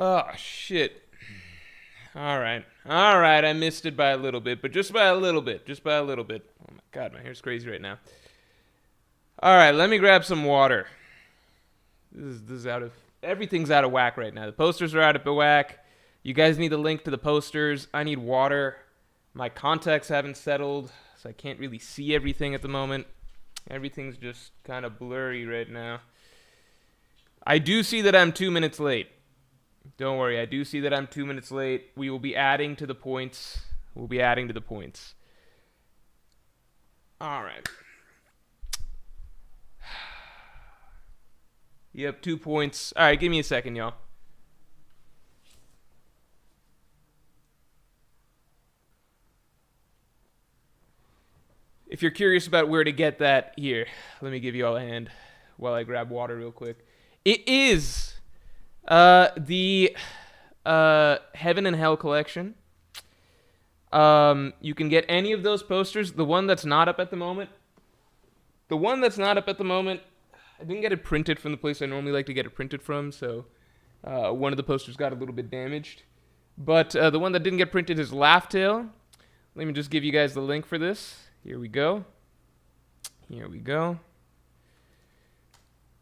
Oh, shit. All right. All right, I missed it by a little bit, but just by a little bit. Just by a little bit. Oh my god, my hair's crazy right now. All right, let me grab some water. This is out of... Everything's out of whack right now. The posters are out of whack. You guys need the link to the posters. I need water. My contacts haven't settled, so I can't really see everything at the moment. Everything's just kind of blurry right now. I do see that I'm 2 minutes late. Don't worry, I do see that I'm 2 minutes late. We will be adding to the points. We'll be adding to the points. All right. Yep, 2 points. All right, give me a second, y'all. If you're curious about where to get that, here, let me give you all a hand while I grab water real quick. It is the Heaven and Hell collection. You can get any of those posters. The one that's not up at the moment. I didn't get it printed from the place I normally like to get it printed from, so one of the posters got a little bit damaged. But the one that didn't get printed is Laugh Tale. Let me just give you guys the link for this. Here we go. Here we go.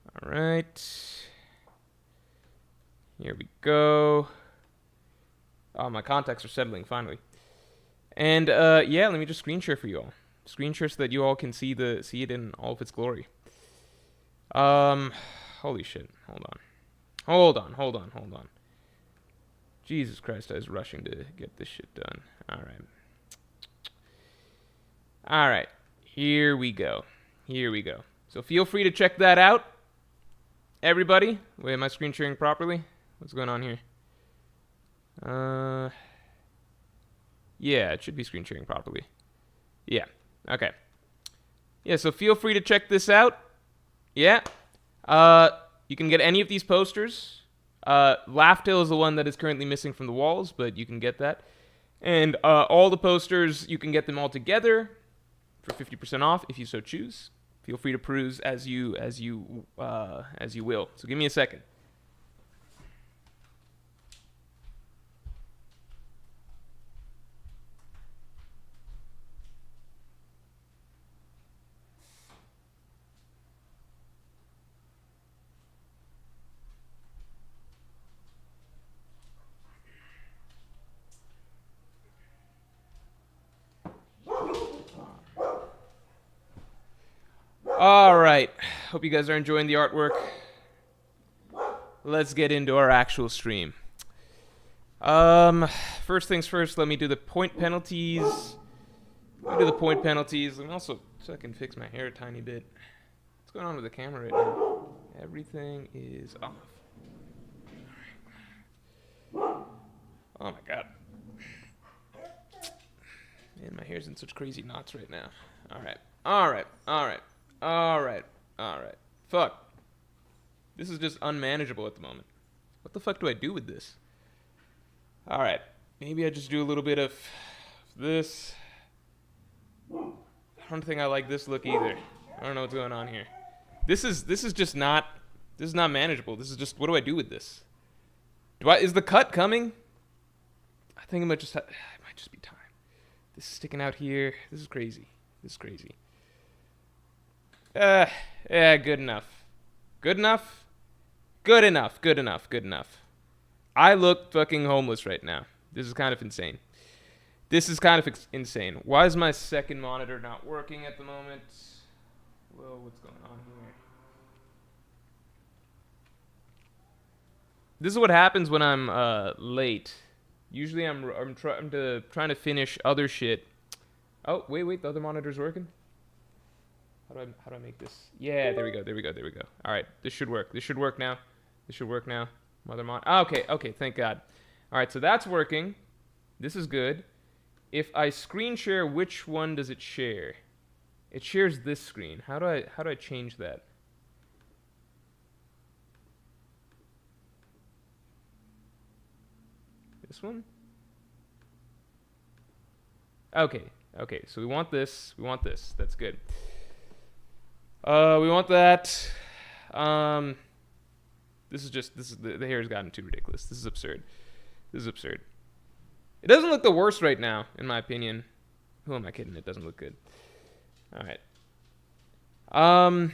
All right. Here we go. Oh, my contacts are settling, finally. And, yeah, let me just screen share for you all. Screen share so that you all can see it in all of its glory. Holy shit. Hold on. Jesus Christ, I was rushing to get this shit done. All right. Here we go. So feel free to check that out. Everybody. Wait, am I screen sharing properly? What's going on here? Yeah, it should be screen sharing properly. Yeah. Okay. Yeah, so feel free to check this out. Yeah. You can get any of these posters. Laugh Tale is the one that is currently missing from the walls, but you can get that. And all the posters, you can get them all together for 50% off if you so choose. Feel free to peruse as you will. So give me a second. All right. Hope you guys are enjoying the artwork. Let's get into our actual stream. First things first, let me do the point penalties. Let me also, so I can fix my hair a tiny bit. What's going on with the camera right now? Everything is off. Oh my god. Man, my hair's in such crazy knots right now. Alright. Fuck. This is just unmanageable at the moment. What the fuck do I do with this? Alright. Maybe I just do a little bit of this. I don't think I like this look either. I don't know what's going on here. This is just not... This is not manageable. This is just... What do I do with this? Is the cut coming? I think it might just be time. This is sticking out here. This is crazy. Yeah, good enough. Good enough. I look fucking homeless right now. This is kind of insane. Why is my second monitor not working at the moment? Whoa, what's going on here? This is what happens when I'm late. Usually I'm trying to finish other shit. Oh, wait, the other monitor's working? How do I make this? Yeah, there we go. All right, this should work now. Mother mon. Okay, thank God. All right, so that's working. This is good. If I screen share, which one does it share? It shares this screen. How do I change that? This one? Okay, so we want this. That's good. We want that. The hair has gotten too ridiculous. This is absurd. This is absurd. It doesn't look the worst right now, in my opinion. Who am I kidding? It doesn't look good. All right. There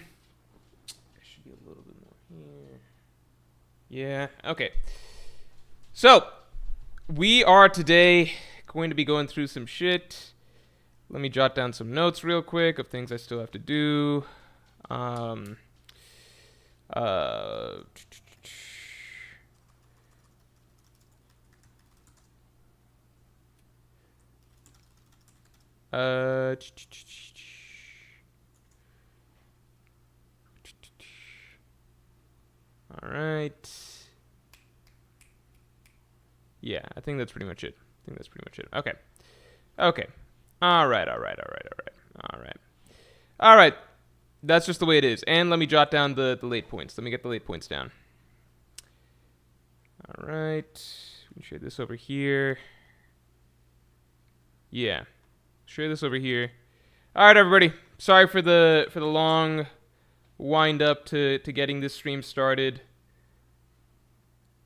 should be a little bit more here. Yeah. Okay. So we are today going to be going through some shit. Let me jot down some notes real quick of things I still have to do. All right. Yeah, I think that's pretty much it. Okay. Okay. All right. That's just the way it is. And let me jot down the late points. Let me get the late points down. All right. Let me share this over here. Yeah. Share this over here. All right, everybody. Sorry for the long wind up to getting this stream started.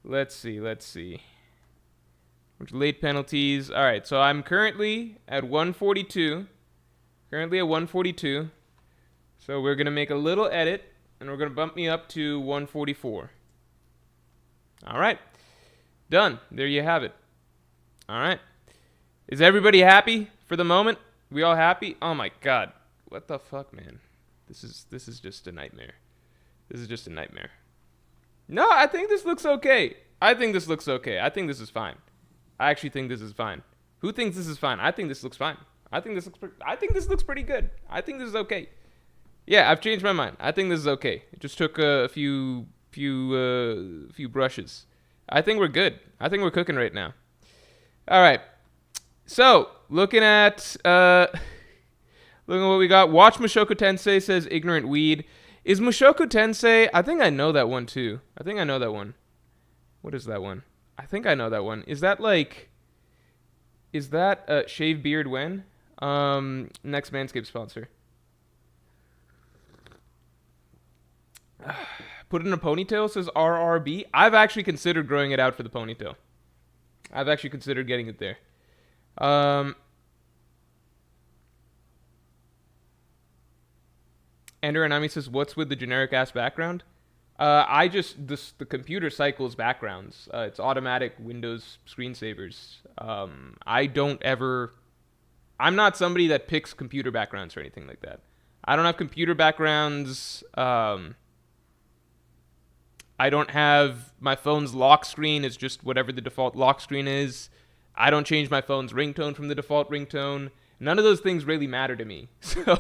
Let's see. Which late penalties? All right, so I'm currently at 142. So we're going to make a little edit, and we're going to bump me up to 144. All right. Done. There you have it. All right. Is everybody happy for the moment? We all happy? Oh, my God. What the fuck, man? This is just a nightmare. No, I think this looks okay. I think this is fine. I actually think this is fine. Who thinks this is fine? I think this looks fine. I think this looks pretty good. I think this is okay. Yeah, I've changed my mind. I think this is okay. It just took a few brushes. I think we're good. I think we're cooking right now. All right. So, looking at what we got. Watch Mushoku Tensei says ignorant weed. Is Mushoku Tensei? I think I know that one too. What is that one? I think I know that one. Is that Shave Beard when? Next Manscaped sponsor. Put it in a ponytail, says RRB. I've actually considered growing it out for the ponytail. I've actually considered getting it there. Ender Anami says, what's with the generic ass background? The computer cycles backgrounds. It's automatic Windows screensavers. I'm not somebody that picks computer backgrounds or anything like that. I don't have computer backgrounds. I don't have my phone's lock screen. It's just whatever the default lock screen is. I don't change my phone's ringtone from the default ringtone. None of those things really matter to me. So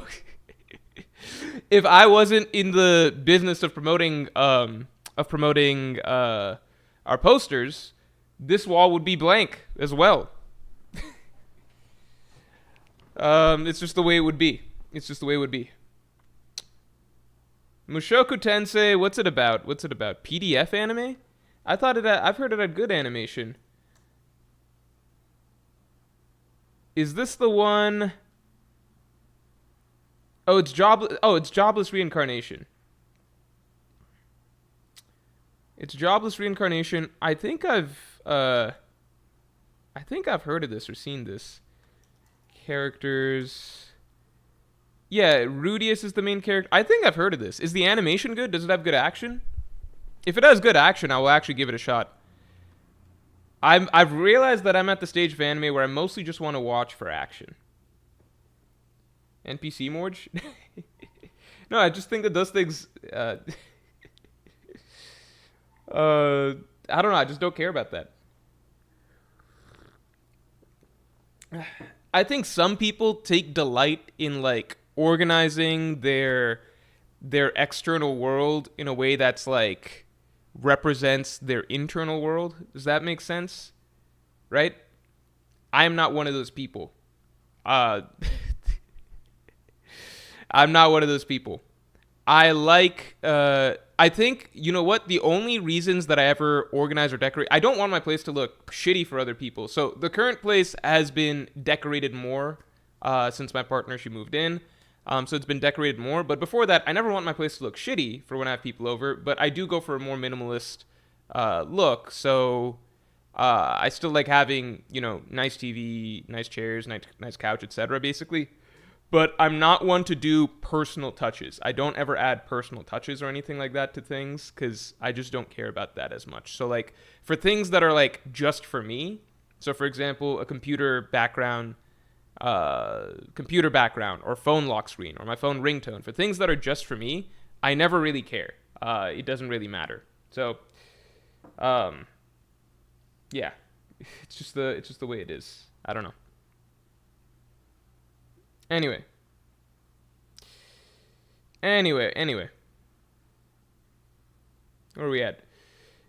if I wasn't in the business of promoting our posters, this wall would be blank as well. It's just the way it would be. Mushoku Tensei, what's it about? PDF anime? I've heard it had good animation. Is this the one? It's Jobless Reincarnation. I think I've heard of this or seen this. Characters. Yeah, Rudius is the main character. I think I've heard of this. Is the animation good? Does it have good action? If it has good action, I will actually give it a shot. I've realized that I'm at the stage of anime where I mostly just want to watch for action. NPC Morj? No, I just think that those things... I don't know, I just don't care about that. I think some people take delight in, organizing their external world in a way that's, represents their internal world. Does that make sense? Right? I am not one of those people. I'm not one of those people. I think, you know what? The only reasons that I ever organize or decorate, I don't want my place to look shitty for other people. So the current place has been decorated more since my partner, she moved in. So it's been decorated more. But before that, I never want my place to look shitty for when I have people over. But I do go for a more minimalist look. So I still like having, nice TV, nice chairs, nice couch, etc. basically. But I'm not one to do personal touches. I don't ever add personal touches or anything like that to things because I just don't care about that as much. So like for things that are like just for me, so for example, a computer background or phone lock screen or my phone ringtone, for things that are just for me, I never really care. It doesn't really matter. So yeah, it's just the way it is. I don't know. Anyway. Where are we at?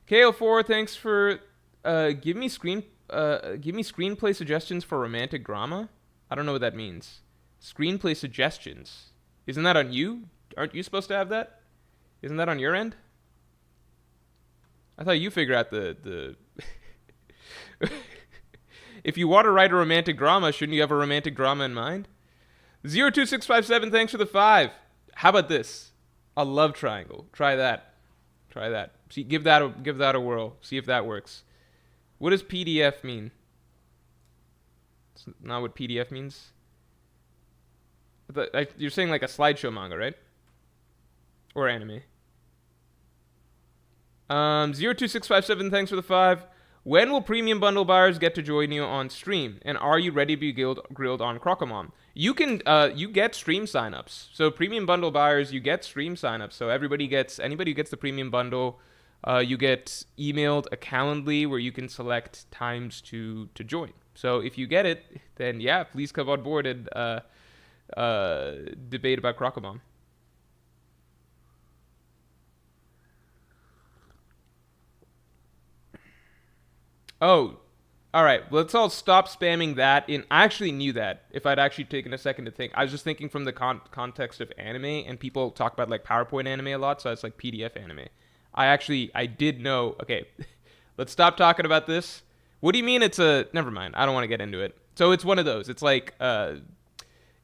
KO4, thanks for give me screenplay suggestions for romantic drama. I don't know what that means. Screenplay suggestions. Isn't that on you? Aren't you supposed to have that? Isn't that on your end? I thought you figured out the If you want to write a romantic drama, shouldn't you have a romantic drama in mind? 02657, thanks for the 5. How about this? A love triangle. Try that. See, give that a whirl. See if that works. What does PDF mean? It's not what PDF means. You're saying like a slideshow manga, right? Or anime. 02657, thanks for the 5. When will premium bundle buyers get to join you on stream? And are you ready to be grilled on Crocomom? You can you get stream signups. So premium bundle buyers, you get stream signups. So anybody who gets the premium bundle, you get emailed a Calendly where you can select times to join. So if you get it, then yeah, please come on board and debate about Crocomom. Oh, all right. Let's all stop spamming that. I actually knew that if I'd actually taken a second to think. I was just thinking from the context of anime, and people talk about like PowerPoint anime a lot, so it's like PDF anime. I did know. Okay, let's stop talking about this. What do you mean it's a? Never mind. I don't want to get into it. So it's one of those. It's like an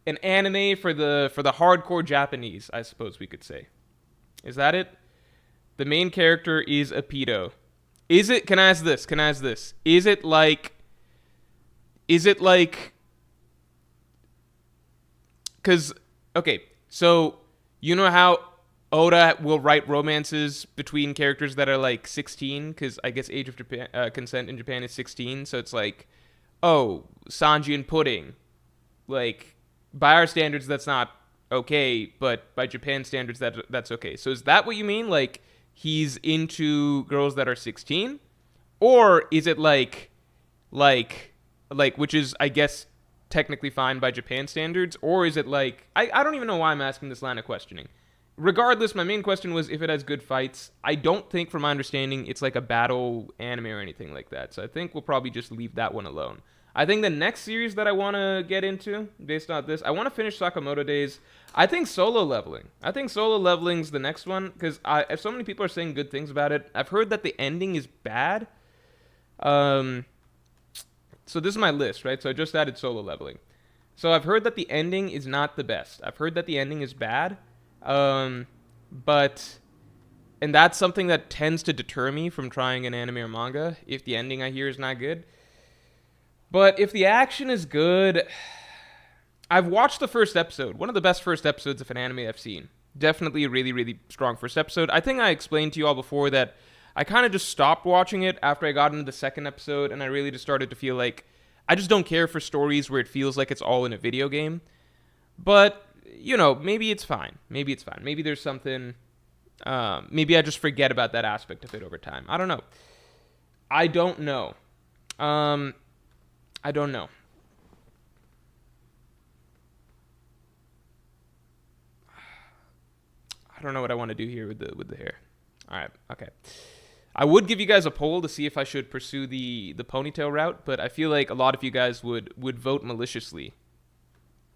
anime for the hardcore Japanese, I suppose we could say. Is that it? The main character is a pedo. Is it? Can I ask this? Is it like? Because okay, so you know how Oda will write romances between characters that are like 16, because I guess age of consent in Japan is 16. So it's like, oh, Sanji and Pudding, like by our standards that's not okay, but by Japan standards that's okay. So is that what you mean? Like he's into girls that are 16, or is it like which is I guess technically fine by Japan standards, or is it like I don't even know why I'm asking this line of questioning. Regardless, my main question was if it has good fights. I don't think, from my understanding, it's like a battle anime or anything like that. So I think we'll probably just leave that one alone. I think the next series that I want to get into, based on this, I want to finish Sakamoto Days. I think Solo Leveling. I think Solo Leveling's the next one, because if so many people are saying good things about it. I've heard that the ending is bad. So this is my list, right? So I just added Solo Leveling. So I've heard that the ending is not the best. I've heard that the ending is bad. And that's something that tends to deter me from trying an anime or manga, if the ending I hear is not good. But if the action is good, I've watched the first episode. One of the best first episodes of an anime I've seen. Definitely a really, really strong first episode. I think I explained to you all before that I kind of just stopped watching it after I got into the second episode, and I really just started to feel like I just don't care for stories where it feels like it's all in a video game. But maybe it's fine. Maybe there's something. Maybe I just forget about that aspect of it over time. I don't know. I don't know. I don't know. I don't know what I want to do here with the hair. All right. Okay. I would give you guys a poll to see if I should pursue the ponytail route, but I feel like a lot of you guys would vote maliciously.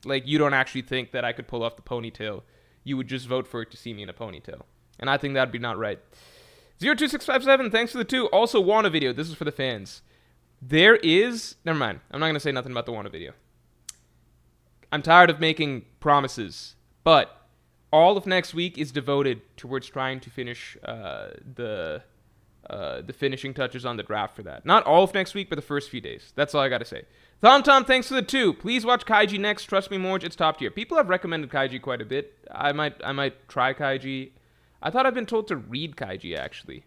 Like, you don't actually think that I could pull off the ponytail. You would just vote for it to see me in a ponytail. And I think that'd be not right. 02657, thanks for the 2. Also, Wanna video. This is for the fans. There is... Never mind. I'm not going to say nothing about the Wanna video. I'm tired of making promises. But all of next week is devoted towards trying to finish the finishing touches on the draft for that. Not all of next week, but the first few days. That's all I got to say. Tom, thanks for the 2. Please watch Kaiji next. Trust me, Morj, it's top tier. People have recommended Kaiji quite a bit. I might try Kaiji. I thought I've been told to read Kaiji, actually.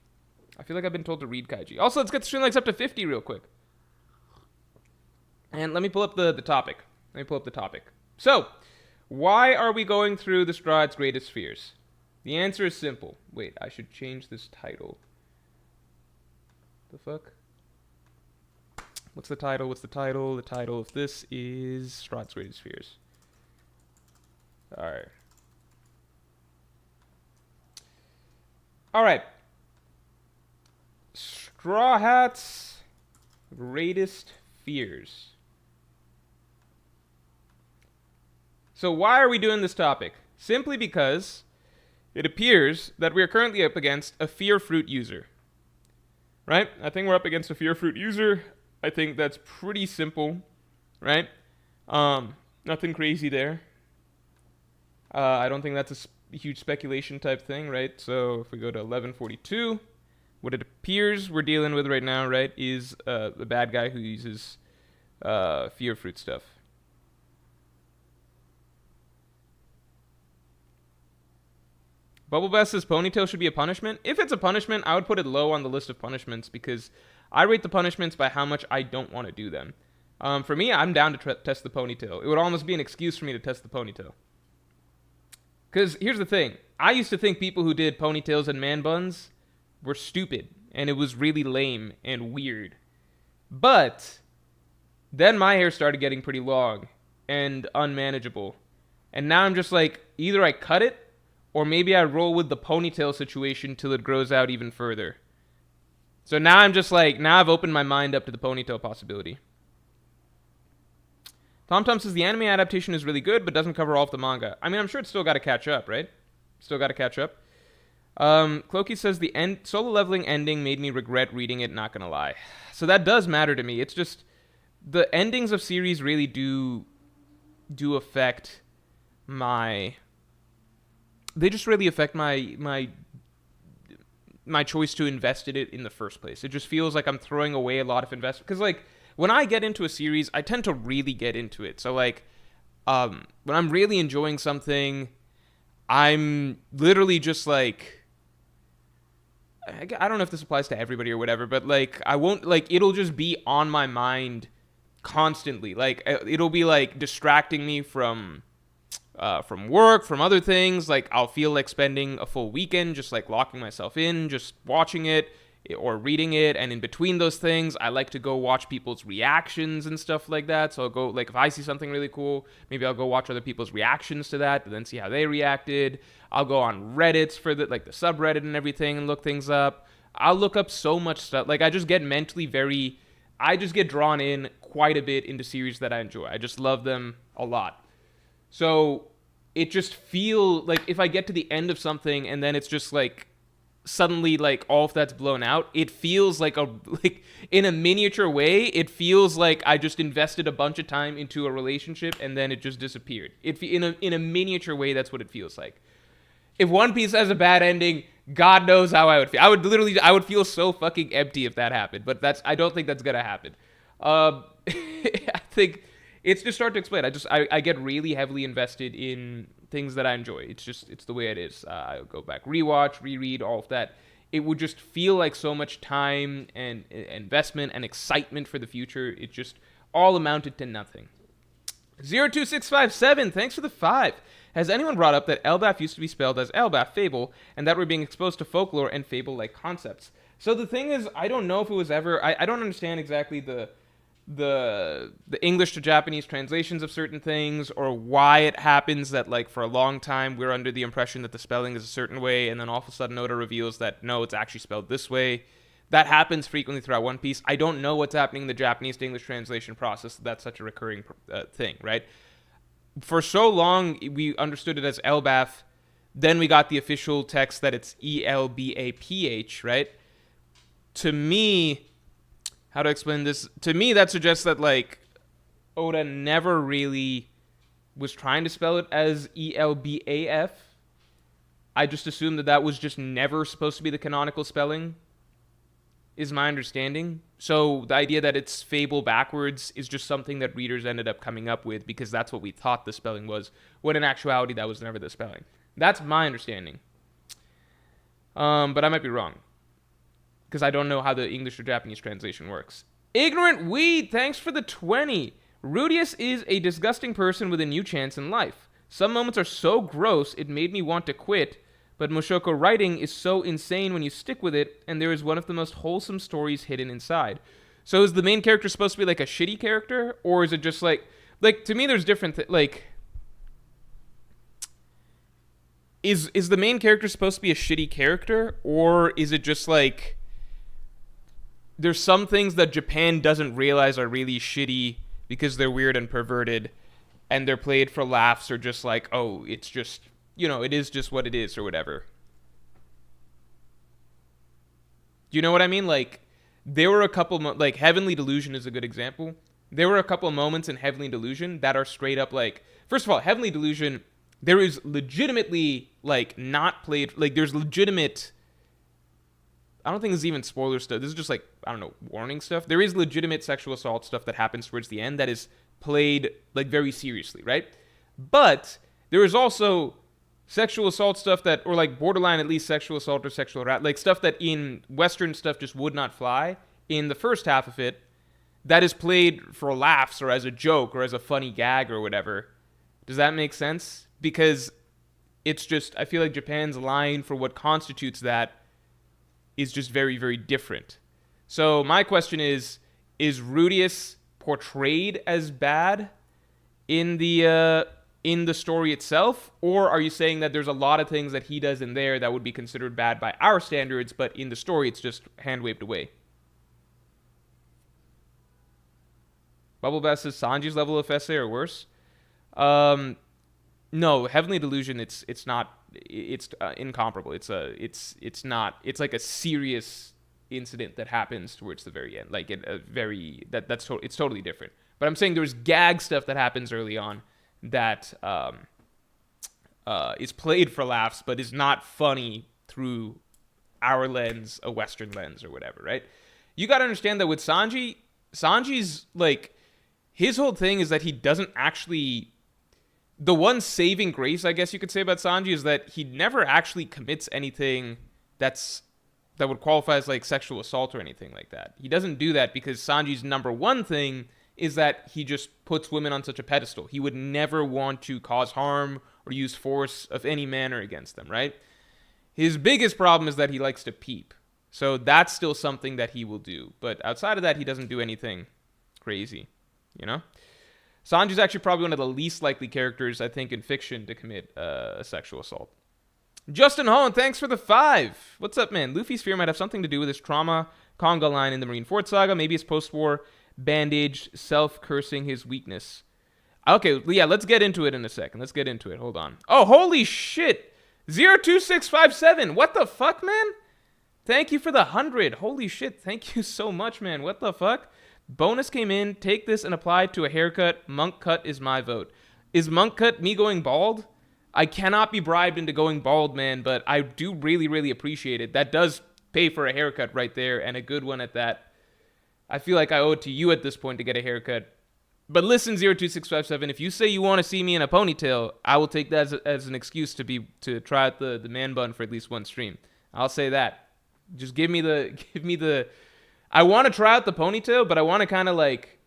I feel like I've been told to read Kaiji. Also, let's get the stream likes up to 50 real quick. And let me pull up the topic. So, why are we going through the Strahd's greatest fears? The answer is simple. Wait, I should change this title. The fuck? What's the title? The title of this is Strahd's greatest fears. Alright. Straw Hat's greatest fears. So why are we doing this topic? Simply because it appears that we are currently up against a fear fruit user. Right? I think we're up against a fear fruit user. I think that's pretty simple. Right? Nothing crazy there. I don't think that's a huge speculation type thing, right? So if we go to 1142, what it appears we're dealing with right now, right, is the bad guy who uses fear fruit stuff. Bubble Bass says ponytail should be a punishment. If it's a punishment, I would put it low on the list of punishments because I rate the punishments by how much I don't want to do them. For me, I'm down to test the ponytail. It would almost be an excuse for me to test the ponytail. Because here's the thing. I used to think people who did ponytails and man buns were stupid. And it was really lame and weird. But then my hair started getting pretty long and unmanageable. And now I'm just like, either I cut it or maybe I roll with the ponytail situation till it grows out even further. So now I'm just like, now I've opened my mind up to the ponytail possibility. Tom says the anime adaptation is really good, but doesn't cover all of the manga. I mean, I'm sure it's still got to catch up, right? Still got to catch up. Cloaky says the solo leveling ending made me regret reading it, not gonna lie. So that does matter to me. It's just, the endings of series really do affect my... They just really affect my choice to invest in it in the first place. It just feels like I'm throwing away a lot of investment. Because, like, when I get into a series, I tend to really get into it. So, like, when I'm really enjoying something, I'm literally just, like... I don't know if this applies to everybody or whatever, but, like, I won't... Like, it'll just be on my mind constantly. Like, it'll be, like, distracting me from work, from other things. Like, I'll feel like spending a full weekend just like locking myself in, just watching it or reading it. And in between those things, I like to go watch people's reactions and stuff like that. So I'll go, like, if I see something really cool, maybe I'll go watch other people's reactions to that and then see how they reacted. I'll go on Reddits for the subreddit and everything and look things up. I'll look up so much stuff. Like, I just get drawn in quite a bit into series that I enjoy. I just love them a lot. So it just feels like if I get to the end of something and then it's just like suddenly like all of that's blown out, it feels like in a miniature way, it feels like I just invested a bunch of time into a relationship and then it just disappeared. In a miniature way, that's what it feels like. If One Piece has a bad ending, God knows how I would feel. I would feel so fucking empty if that happened, but I don't think that's gonna happen. I think it's just hard to explain. I get really heavily invested in things that I enjoy. It's the way it is. I'll go back, rewatch, reread, all of that. It would just feel like so much time and investment and excitement for the future. It just all amounted to nothing. 02657, thanks for the 5. Has anyone brought up that Elbaf used to be spelled as Elbaf, fable, and that we're being exposed to folklore and fable-like concepts? So the thing is, I don't know if it was ever... I don't understand exactly the English to Japanese translations of certain things, or why it happens that, like, for a long time we're under the impression that the spelling is a certain way, and then all of a sudden Oda reveals that no, it's actually spelled this way. That happens frequently throughout One Piece. I don't know what's happening in the Japanese to English translation process. That's such a recurring thing, right? For so long we understood it as Elbaf, then we got the official text that it's Elbaph, right? To me, how to explain this? To me, that suggests that, like, Oda never really was trying to spell it as Elbaf. I just assumed that that was just never supposed to be the canonical spelling, is my understanding. So the idea that it's Fable backwards is just something that readers ended up coming up with because that's what we thought the spelling was, when in actuality that was never the spelling. That's my understanding. But I might be wrong, because I don't know how the English or Japanese translation works. Ignorant Weed, thanks for the 20. Rudius is a disgusting person with a new chance in life. Some moments are so gross it made me want to quit, but Mushoko writing is so insane when you stick with it, and there is one of the most wholesome stories hidden inside. So is the main character supposed to be like a shitty character, or is it just like to me there's different is the main character supposed to be a shitty character, or is it just like there's some things that Japan doesn't realize are really shitty because they're weird and perverted, and they're played for laughs, or just like, oh, it's just, it is just what it is, or whatever. Do you know what I mean? Like, there were a couple, like, Heavenly Delusion is a good example. There were a couple of moments in Heavenly Delusion that are straight up, like, first of all, Heavenly Delusion, there is legitimately, like, not played, like, there's legitimate, I don't think this is even spoiler stuff. This is just, like, I don't know, warning stuff. There is legitimate sexual assault stuff that happens towards the end that is played, like, very seriously, right? But there is also sexual assault stuff that, or, like, borderline at least sexual assault or sexual like, stuff that in Western stuff just would not fly in the first half of it, that is played for laughs or as a joke or as a funny gag or whatever. Does that make sense? Because it's just, I feel like Japan's line for what constitutes that is just very, very different. So my question is Rudius portrayed as bad in the story itself, or are you saying that there's a lot of things that he does in there that would be considered bad by our standards, but in the story it's just hand-waved away? Bubble Bass says Sanji's level of essay or worse. No, Heavenly Delusion, it's not, it's incomparable. It's not, it's like a serious incident that happens towards the very end. Like it's totally different. But I'm saying there's gag stuff that happens early on that is played for laughs, but is not funny through our lens, a Western lens or whatever, right? You got to understand that with Sanji's like, his whole thing is that he doesn't actually, the one saving grace, I guess you could say, about Sanji is that he never actually commits anything that would qualify as like sexual assault or anything like that. He doesn't do that because Sanji's number one thing is that he just puts women on such a pedestal. He would never want to cause harm or use force of any manner against them, right? His biggest problem is that he likes to peep. So that's still something that he will do. But outside of that, he doesn't do anything crazy, Sanji's actually probably one of the least likely characters, I think, in fiction to commit a sexual assault. Justin Holland, thanks for the 5. What's up, man? Luffy's fear might have something to do with his trauma conga line in the Marineford saga. Maybe his post-war bandaged self-cursing his weakness. Okay, yeah, let's get into it in a second. Let's get into it. Hold on. Oh, holy shit. 02657. What the fuck, man? Thank you for the 100. Holy shit. Thank you so much, man. What the fuck? Bonus came in. Take this and apply it to a haircut. Monk cut is my vote. Is monk cut me going bald? I cannot be bribed into going bald, man, but I do really, really appreciate it. That does pay for a haircut right there, and a good one at that. I feel like I owe it to you at this point to get a haircut. But listen, 02657, if you say you want to see me in a ponytail, I will take that as an excuse to try out the man bun for at least one stream. I'll say that. Just give me the I want to try out the ponytail, but I want to kind of like,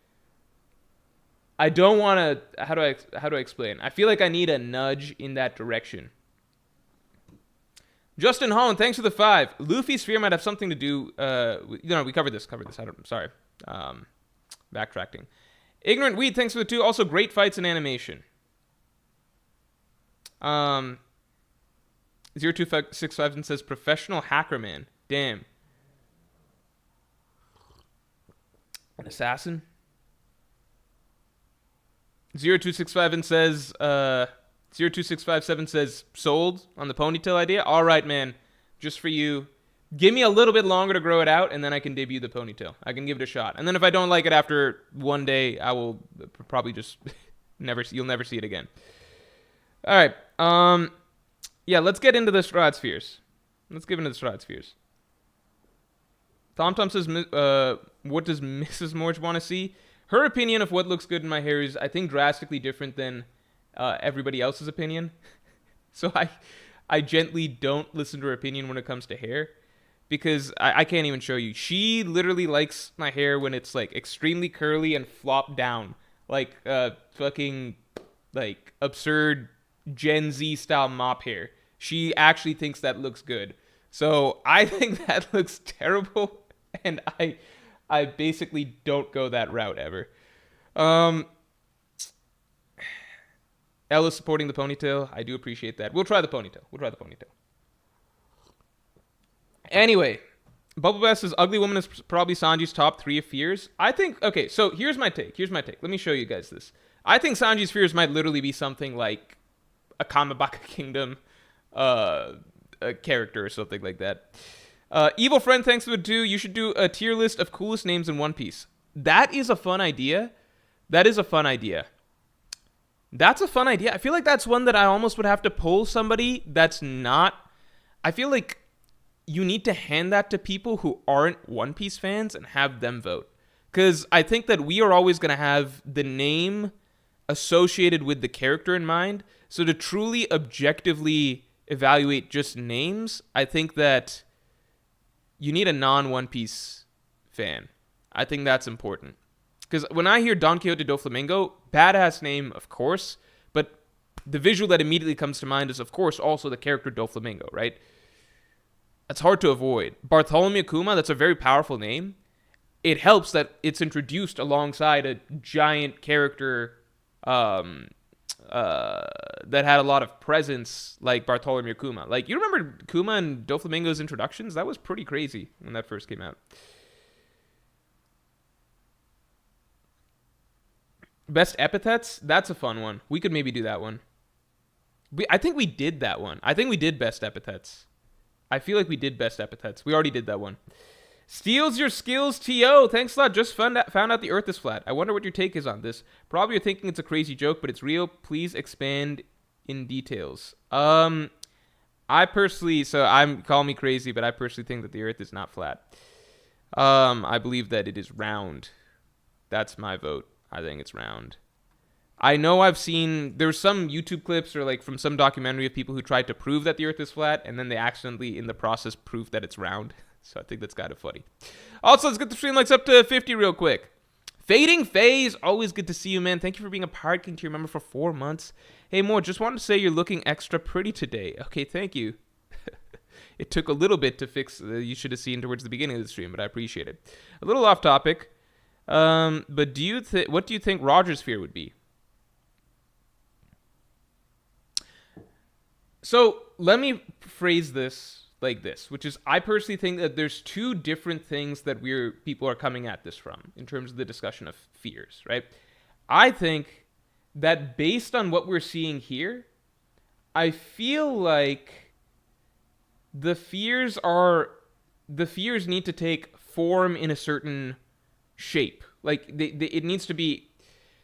I don't want to, how do I explain? I feel like I need a nudge in that direction. Justin Holland, thanks for the 5. Luffy's fear might have something to do, we covered this. I'm sorry. Backtracking. Ignorant Weed, thanks for the 2. Also, great fights and animation. 0267 says professional hacker man. Damn. An assassin. 02657 says 02657 says sold on the ponytail idea. All right, man. Just for you. Give me a little bit longer to grow it out, and then I can debut the ponytail. I can give it a shot. And then if I don't like it after one day, I will probably just You'll never see it again. All right. Yeah, let's get into the Strahd spheres. Let's get into the Strahd spheres. Tom says, what does Mrs. Morj want to see? Her opinion of what looks good in my hair is, I think, drastically different than everybody else's opinion. So I gently don't listen to her opinion when it comes to hair, because I can't even show you. She literally likes my hair when it's like extremely curly and flopped down, like fucking like absurd Gen Z style mop hair. She actually thinks that looks good. So I think that looks terrible, and I basically don't go that route ever. Ella's supporting the ponytail. I do appreciate that. We'll try the ponytail. Anyway, Bubble Bass says Ugly Woman is probably Sanji's top 3 of fears. I think, okay, so here's my take. Let me show you guys this. I think Sanji's fears might literally be something like a Kamabaka Kingdom a character or something like that. Evil Friend, thanks for the 2. You should do a tier list of coolest names in One Piece. That is a fun idea. That's a fun idea. I feel like that's one that I almost would have to poll somebody that's not. I feel like you need to hand that to people who aren't One Piece fans and have them vote. Because I think that we are always going to have the name associated with the character in mind. So to truly objectively evaluate just names, I think that you need a non-One Piece fan. I think that's important. Because when I hear Don Quixote do Flamengo, badass name, of course, but the visual that immediately comes to mind is, of course, also the character do Flamengo, right? That's hard to avoid. Bartholomew Kuma, that's a very powerful name. It helps that it's introduced alongside a giant character that had a lot of presence, like Bartholomew Kuma. Like, you remember Kuma and Doflamingo's introductions? That was pretty crazy when that first came out. Best epithets? That's a fun one. We could maybe do that one. I think we did that one. I think we did best epithets. I feel like we did best epithets. We already did that one. Steals your skills, T.O. Thanks a lot. Just found out the earth is flat. I wonder what your take is on this. Probably you're thinking it's a crazy joke, but it's real. Please expand in details. I personally, call me crazy, but I personally think that the earth is not flat. I believe that it is round. That's my vote. I think it's round. I know I've seen, there's some YouTube clips or like from some documentary of people who tried to prove that the earth is flat, and then they accidentally in the process proved that it's round. So I think that's kind of funny. Also, let's get the stream likes up to 50 real quick. Fading Phase, always good to see you, man. Thank you for being a Pirate King tier member for 4 months. Hey, Morj, just wanted to say you're looking extra pretty today. Okay, thank you. It took a little bit to fix, you should have seen towards the beginning of the stream, but I appreciate it. A little off topic, but what do you think Roger's fear would be? So let me phrase this like this, which is I personally think that there's 2 different things that people are coming at this from in terms of the discussion of fears, right? I think that based on what we're seeing here, I feel like the fears need to take form in a certain shape. Like it needs to be,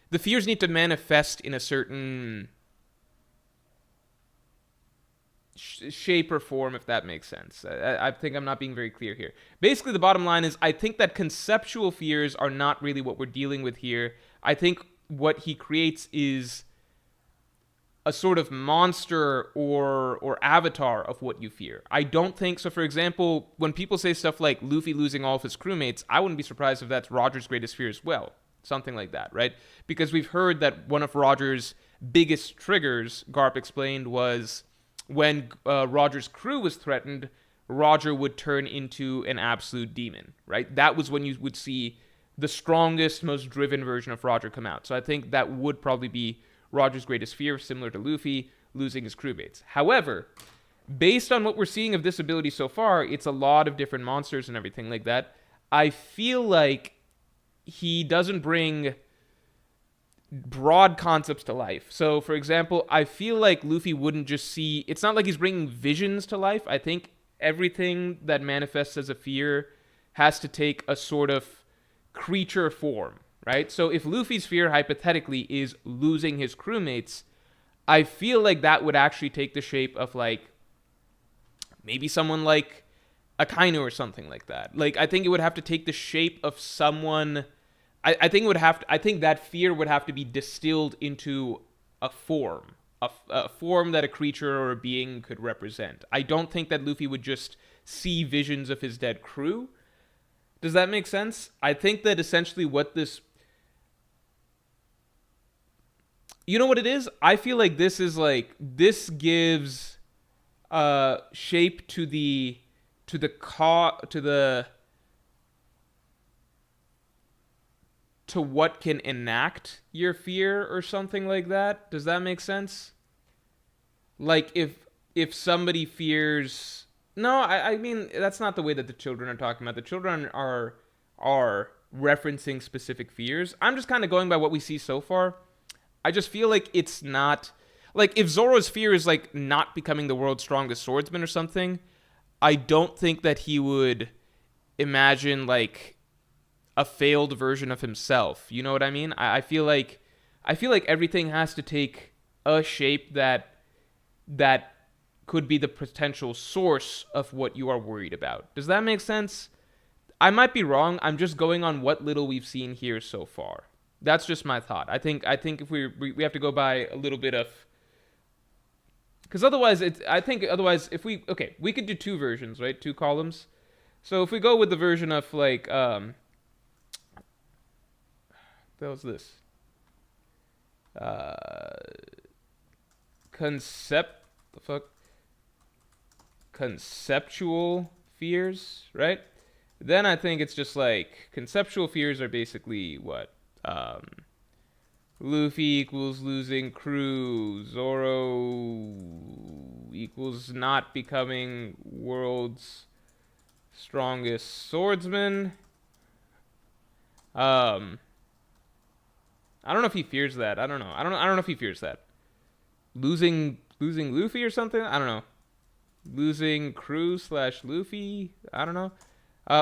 the fears need to manifest in a certain shape or form, if that makes sense. I think I'm not being very clear here. Basically, the bottom line is I think that conceptual fears are not really what we're dealing with here. I think what he creates is a sort of monster or avatar of what you fear. I don't think so. For example, when people say stuff like Luffy losing all of his crewmates, I wouldn't be surprised if that's Roger's greatest fear as well. Something like that, right? Because we've heard that one of Roger's biggest triggers, Garp explained, was when Roger's crew was threatened, Roger would turn into an absolute demon, right? That was when you would see the strongest, most driven version of Roger come out. So I think that would probably be Roger's greatest fear, similar to Luffy losing his crewmates. However, based on what we're seeing of this ability so far, it's a lot of different monsters and everything like that. I feel like he doesn't bring broad concepts to life. So, for example, I feel like Luffy wouldn't just see... It's not like he's bringing visions to life. I think everything that manifests as a fear has to take a sort of creature form, right? So if Luffy's fear hypothetically is losing his crewmates, I feel like that would actually take the shape of like maybe someone like Akainu or something like that. Like I think it would have to take the shape of someone. I think it would have to. I think that fear would have to be distilled into a form, a form that a creature or a being could represent. I don't think that Luffy would just see visions of his dead crew. Does that make sense? I think that essentially what this, you know what it is? I feel like this is like this gives shape to the to what can enact your fear or something like that. Does that make sense? Like if somebody fears, no, I mean that's not the way that the children are talking about. The children are referencing specific fears. I'm just kind of going by what we see so far. I just feel like it's not like if Zoro's fear is like not becoming the world's strongest swordsman or something, I don't think that he would imagine like a failed version of himself. You know what I mean? I feel like everything has to take a shape that could be the potential source of what you are worried about. Does that make sense? I might be wrong. I'm just going on what little we've seen here so far. That's just my thought. I think if we have to go by a little bit of, because otherwise if we could do two versions, right? Two columns. So if we go with the version of like what was this? Conceptual fears, right? Then I think it's just like conceptual fears are basically what? Luffy equals losing crew. Zoro equals not becoming world's strongest swordsman. I don't know if he fears that. I don't know. I don't know if he fears that. Losing Luffy or something? I don't know. Losing crew / Luffy? I don't know.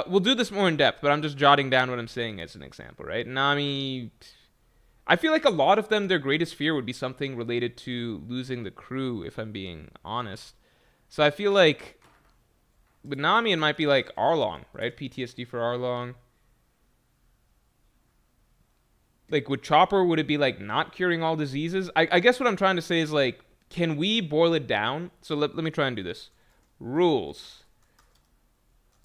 We'll do this more in depth, but I'm just jotting down what I'm saying as an example, right? Nami, I feel like a lot of them, their greatest fear would be something related to losing the crew, if I'm being honest. So I feel like with Nami, it might be like Arlong, right? PTSD for Arlong. Like with Chopper, would it be like not curing all diseases? I guess what I'm trying to say is like, can we boil it down? So let me try and do this. Rules.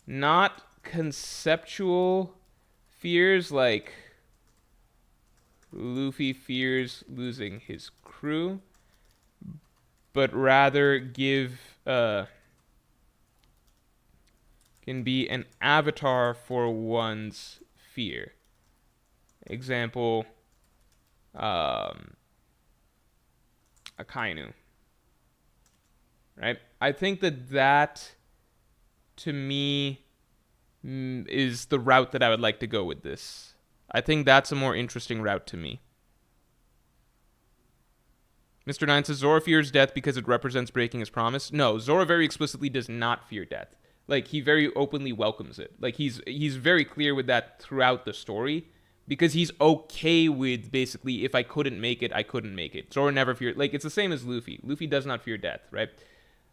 Not conceptual fears like Luffy fears losing his crew, but rather give can be an avatar for one's fear. Example, Akainu. Right? I think that to me is the route that I would like to go with this. I think that's a more interesting route to me. Mr. Nine says Zoro fears death because it represents breaking his promise. No, Zoro very explicitly does not fear death. Like he very openly welcomes it. Like he's very clear with that throughout the story. Because he's okay with basically, if I couldn't make it, I couldn't make it. Zoro never feared. Like, it's the same as Luffy. Luffy does not fear death, right?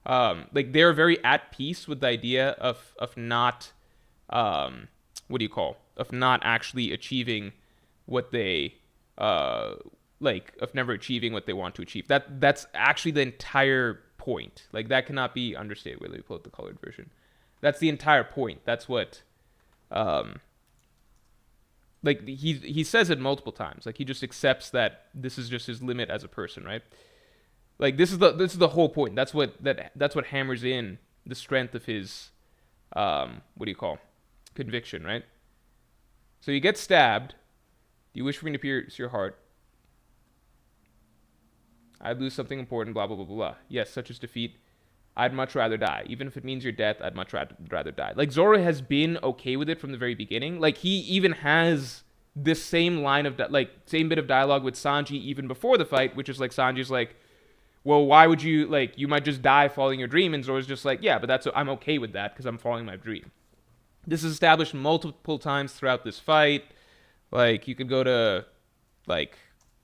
Like, they're very at peace with the idea of not, of not actually achieving what they, of never achieving what they want to achieve. That's actually the entire point. Like, that cannot be understated. Wait, let me pull up the colored version. That's the entire point. That's what, like he says it multiple times. Like he just accepts that this is just his limit as a person, right? Like this is the whole point. That's what hammers in the strength of his conviction, right? So you get stabbed. Do you wish for me to pierce your heart? I'd lose something important, blah blah blah blah blah. Yes, such as defeat. I'd much rather die. Even if it means your death, I'd much rather die. Like, Zoro has been okay with it from the very beginning. Like, he even has this same line of, same bit of dialogue with Sanji even before the fight, which is like, Sanji's like, well, why would you, like, you might just die following your dream. And Zoro's just like, yeah, but I'm okay with that because I'm following my dream. This is established multiple times throughout this fight. Like, you could go to, like,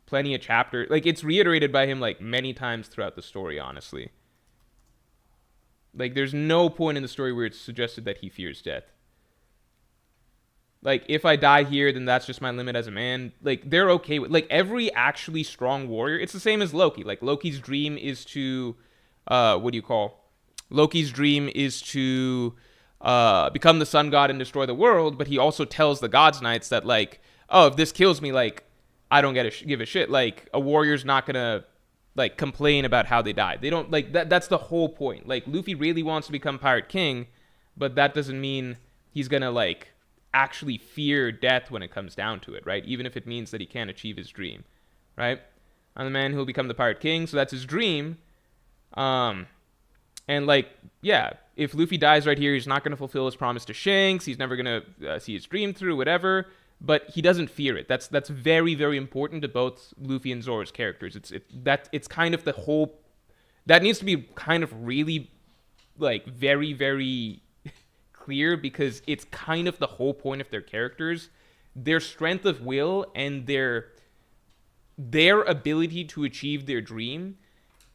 plenty of chapters. Like, it's reiterated by him, like, many times throughout the story, honestly. Like, there's no point in the story where it's suggested that he fears death. Like, if I die here, then that's just my limit as a man. Like, they're okay with, like, every actually strong warrior. It's the same as Loki. Like, Loki's dream is to, what do you call? Loki's dream is to become the sun god and destroy the world. But he also tells the God's Knights that, like, oh, if this kills me, like, I don't give a shit. Like, a warrior's not gonna, like, complain about how they died. They don't, like, that's the whole point. Like, Luffy really wants to become Pirate King, but that doesn't mean he's gonna, like, actually fear death when it comes down to it, right? Even if it means that he can't achieve his dream, right? I'm the man who will become the Pirate King, so that's his dream. And, like, yeah, if Luffy dies right here, he's not going to fulfill his promise to Shanks. He's never going to see his dream through, whatever. But he doesn't fear it. That's very, very important to both Luffy and Zoro's characters. It's kind of the whole. That needs to be kind of really, like, very, very clear, because it's kind of the whole point of their characters. Their strength of will and their ability to achieve their dream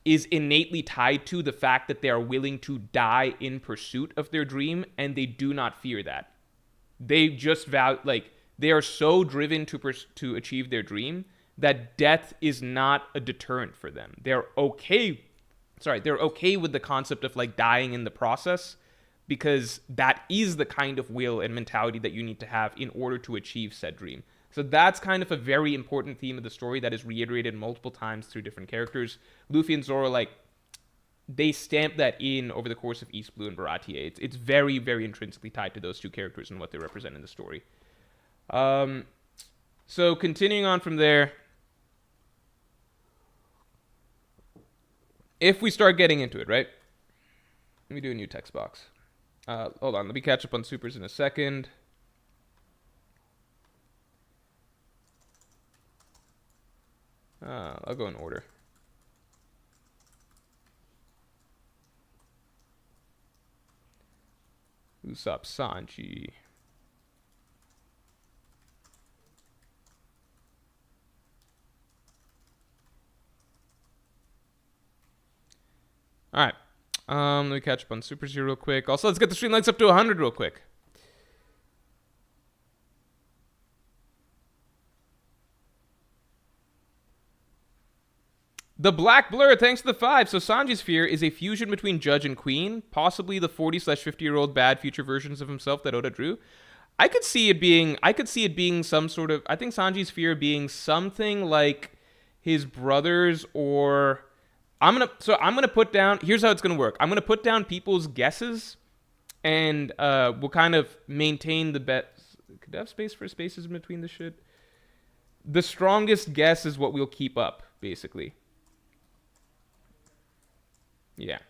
is innately tied to the fact that they are willing to die in pursuit of their dream, and they do not fear that. They just they are so driven to achieve their dream that death is not a deterrent for them. They're okay with the concept of, like, dying in the process, because that is the kind of will and mentality that you need to have in order to achieve said dream. So that's kind of a very important theme of the story that is reiterated multiple times through different characters. Luffy and Zoro, like, they stamp that in over the course of East Blue and Baratie. It's very, very intrinsically tied to those two characters and what they represent in the story. So continuing on from there, if we start getting into it, right? Let me do a new text box. Hold on, let me catch up on supers in a second. I'll go in order. Usopp Sanji. All right. Let me catch up on supers here real quick. Also, let's get the stream likes up to 100 real quick. The Black Blur, thanks to the 5. So Sanji's fear is a fusion between Judge and Queen, possibly the 40/50-year-old bad future versions of himself that Oda drew. I could see it being some sort of, I think Sanji's fear being something like his brothers, or I'm gonna put down, here's how it's gonna work. I'm gonna put down people's guesses, and we'll kind of maintain the bet. Could I have space for spaces in between the shit? The strongest guess is what we'll keep up, basically. Yeah.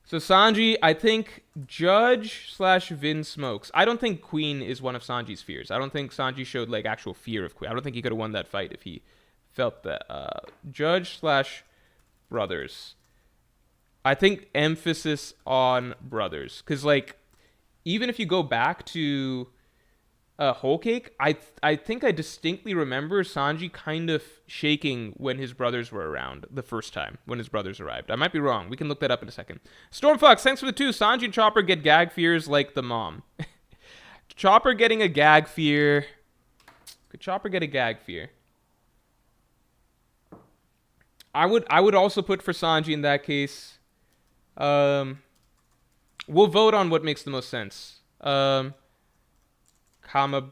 So Sanji, I think Judge/Vin Smokes. I don't think Queen is one of Sanji's fears. I don't think Sanji showed, like, actual fear of Queen. I don't think he could have won that fight if he felt that. Judge/Brothers. I think emphasis on brothers, because, like, even if you go back to Whole Cake, I think I distinctly remember Sanji kind of shaking when his brothers were around the first time, when his brothers arrived. I might be wrong. We can look that up in a second. Stormfox, thanks for the 2. Sanji and Chopper get gag fears like the mom. Chopper getting a gag fear. Could Chopper get a gag fear? I would also put for Sanji in that case. We'll vote on what makes the most sense. Kamabaka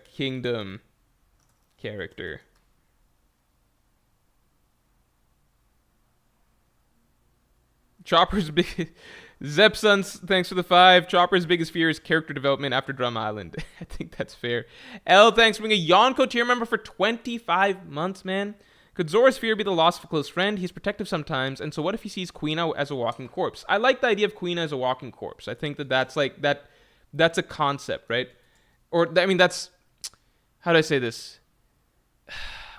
Kingdom character. Chopper's big... Zepsons, thanks for the 5. Chopper's biggest fear is character development after Drum Island. I think that's fair. L, thanks for being a Yonko tier member for 25 months, man. Could Zoro's fear be the loss of a close friend? He's protective sometimes, and so what if he sees Kuina as a walking corpse? I like the idea of Kuina as a walking corpse. I think that's like... That's a concept, right? Or, I mean, that's... How do I say this?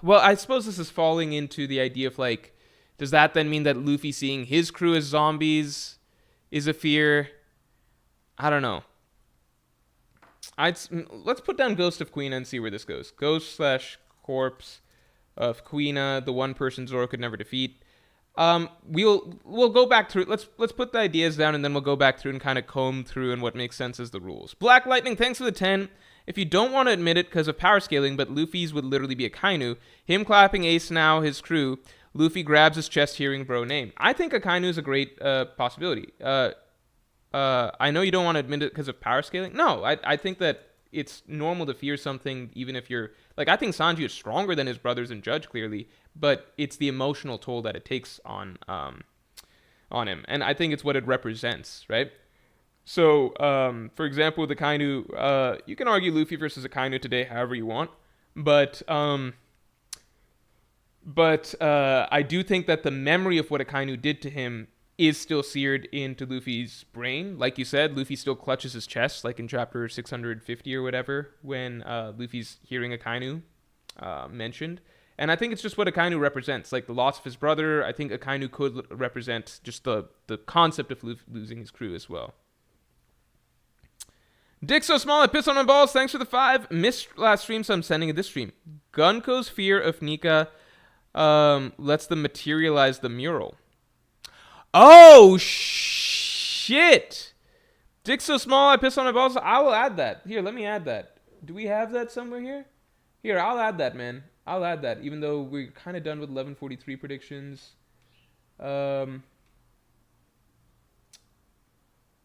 Well, I suppose this is falling into the idea of, like, does that then mean that Luffy seeing his crew as zombies is a fear? I don't know. let's put down Ghost of Quina and see where this goes. Ghost slash corpse of Quina, the one person Zoro could never defeat. We'll go back through. Let's put the ideas down, and then we'll go back through and kind of comb through and what makes sense as the rules. Black Lightning, thanks for the 10. If you don't want to admit it because of power scaling, but Luffy's would literally be a Kainu, him clapping Ace now, his crew, Luffy grabs his chest hearing bro name. I think a Kainu is a great possibility. I know you don't want to admit it because of power scaling. No, I think that it's normal to fear something even if you're... Like, I think Sanji is stronger than his brothers and Judge, clearly, but it's the emotional toll that it takes on him. And I think it's what it represents, right? So, for example, the Kainu, you can argue Luffy versus a Kainu today however you want, but I do think that the memory of what a Kainu did to him is still seared into Luffy's brain. Like you said, Luffy still clutches his chest, like in chapter 650 or whatever, when Luffy's hearing a Kainu mentioned. And I think it's just what a Kainu represents. Like the loss of his brother, I think a Kainu could represent just the concept of losing his crew as well. Dick so small I piss on my balls. Thanks for the 5. Missed last stream, so I'm sending it this stream. Gunko's fear of Nika lets them materialize the mural. Oh, shit. Dick so small I piss on my balls. I will add that. Here, let me add that. Do we have that somewhere here? Here, I'll add that, man. I'll add that, even though we're kind of done with 1143 predictions.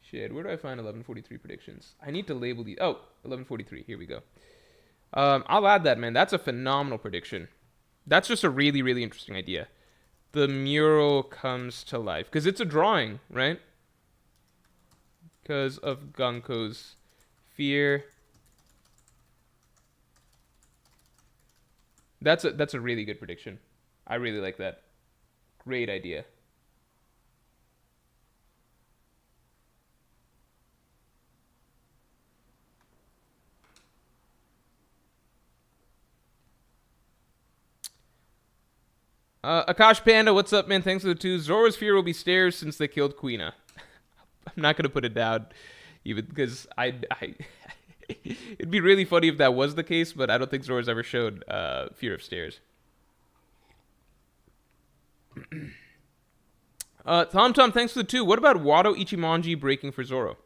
Shit, where do I find 1143 predictions? I need to label these. Oh, 1143. Here we go. I'll add that, man. That's a phenomenal prediction. That's just a really, really interesting idea. The mural comes to life. Because it's a drawing, right? Because of Gunko's fear. That's a really good prediction. I really like that. Great idea. Akash Panda, what's up, man? Thanks for the 2. Zoro's fear will be stairs since they killed Quina. I'm not gonna put it down, even because it'd be really funny if that was the case, but I don't think Zoro's ever showed fear of stairs. Tom, thanks for the 2. What about Wado Ichimonji breaking for Zoro?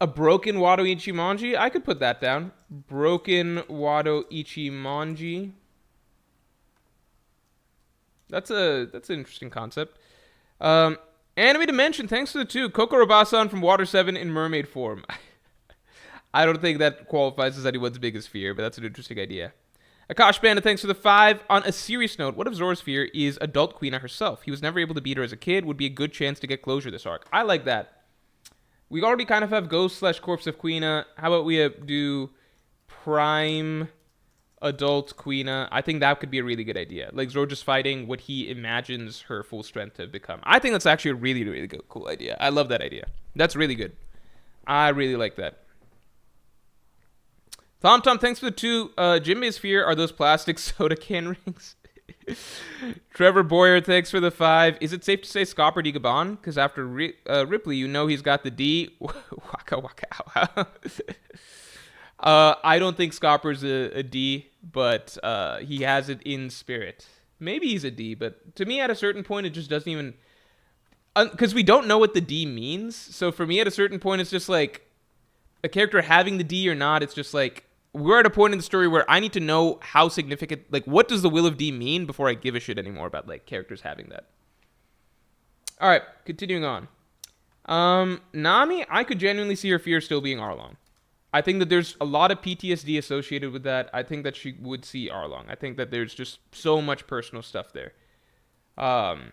A broken Wado Ichimonji? I could put that down. Broken Wado Ichimonji. That's an interesting concept. Anime Dimension, thanks to the 2. Kokorobasan from Water 7 in mermaid form. I don't think that qualifies as anyone's biggest fear, but that's an interesting idea. Akash Panda, thanks for the 5. On a serious note, what if Zoro's fear is adult Quina herself? He was never able to beat her as a kid. Would be a good chance to get closure this arc. I like that. We already kind of have Ghost / Corpse of Quina. How about we do Prime adult Quina? I think that could be a really good idea. Like Zoro just fighting what he imagines her full strength to become. I think that's actually a really, really good, cool idea. I love that idea. That's really good. I really like that. Tom, thanks for the 2. Jimbei's fear are those plastic soda can rings. Trevor Boyer, thanks for the 5. Is it safe to say Scopper D. Gabon? Because after Ripley, you know he's got the D. Waka waka. I don't think Scopper's a D, but he has it in spirit. Maybe he's a D, but to me, at a certain point, it just doesn't even... Because we don't know what the D means. So for me, at a certain point, it's just like a character having the D or not. It's just like we're at a point in the story where I need to know how significant... Like, what does the will of D mean before I give a shit anymore about, like, characters having that. All right, continuing on. Nami, I could genuinely see her fear still being Arlong. I think that there's a lot of PTSD associated with that. I think that she would see Arlong. I think that there's just so much personal stuff there. Arlong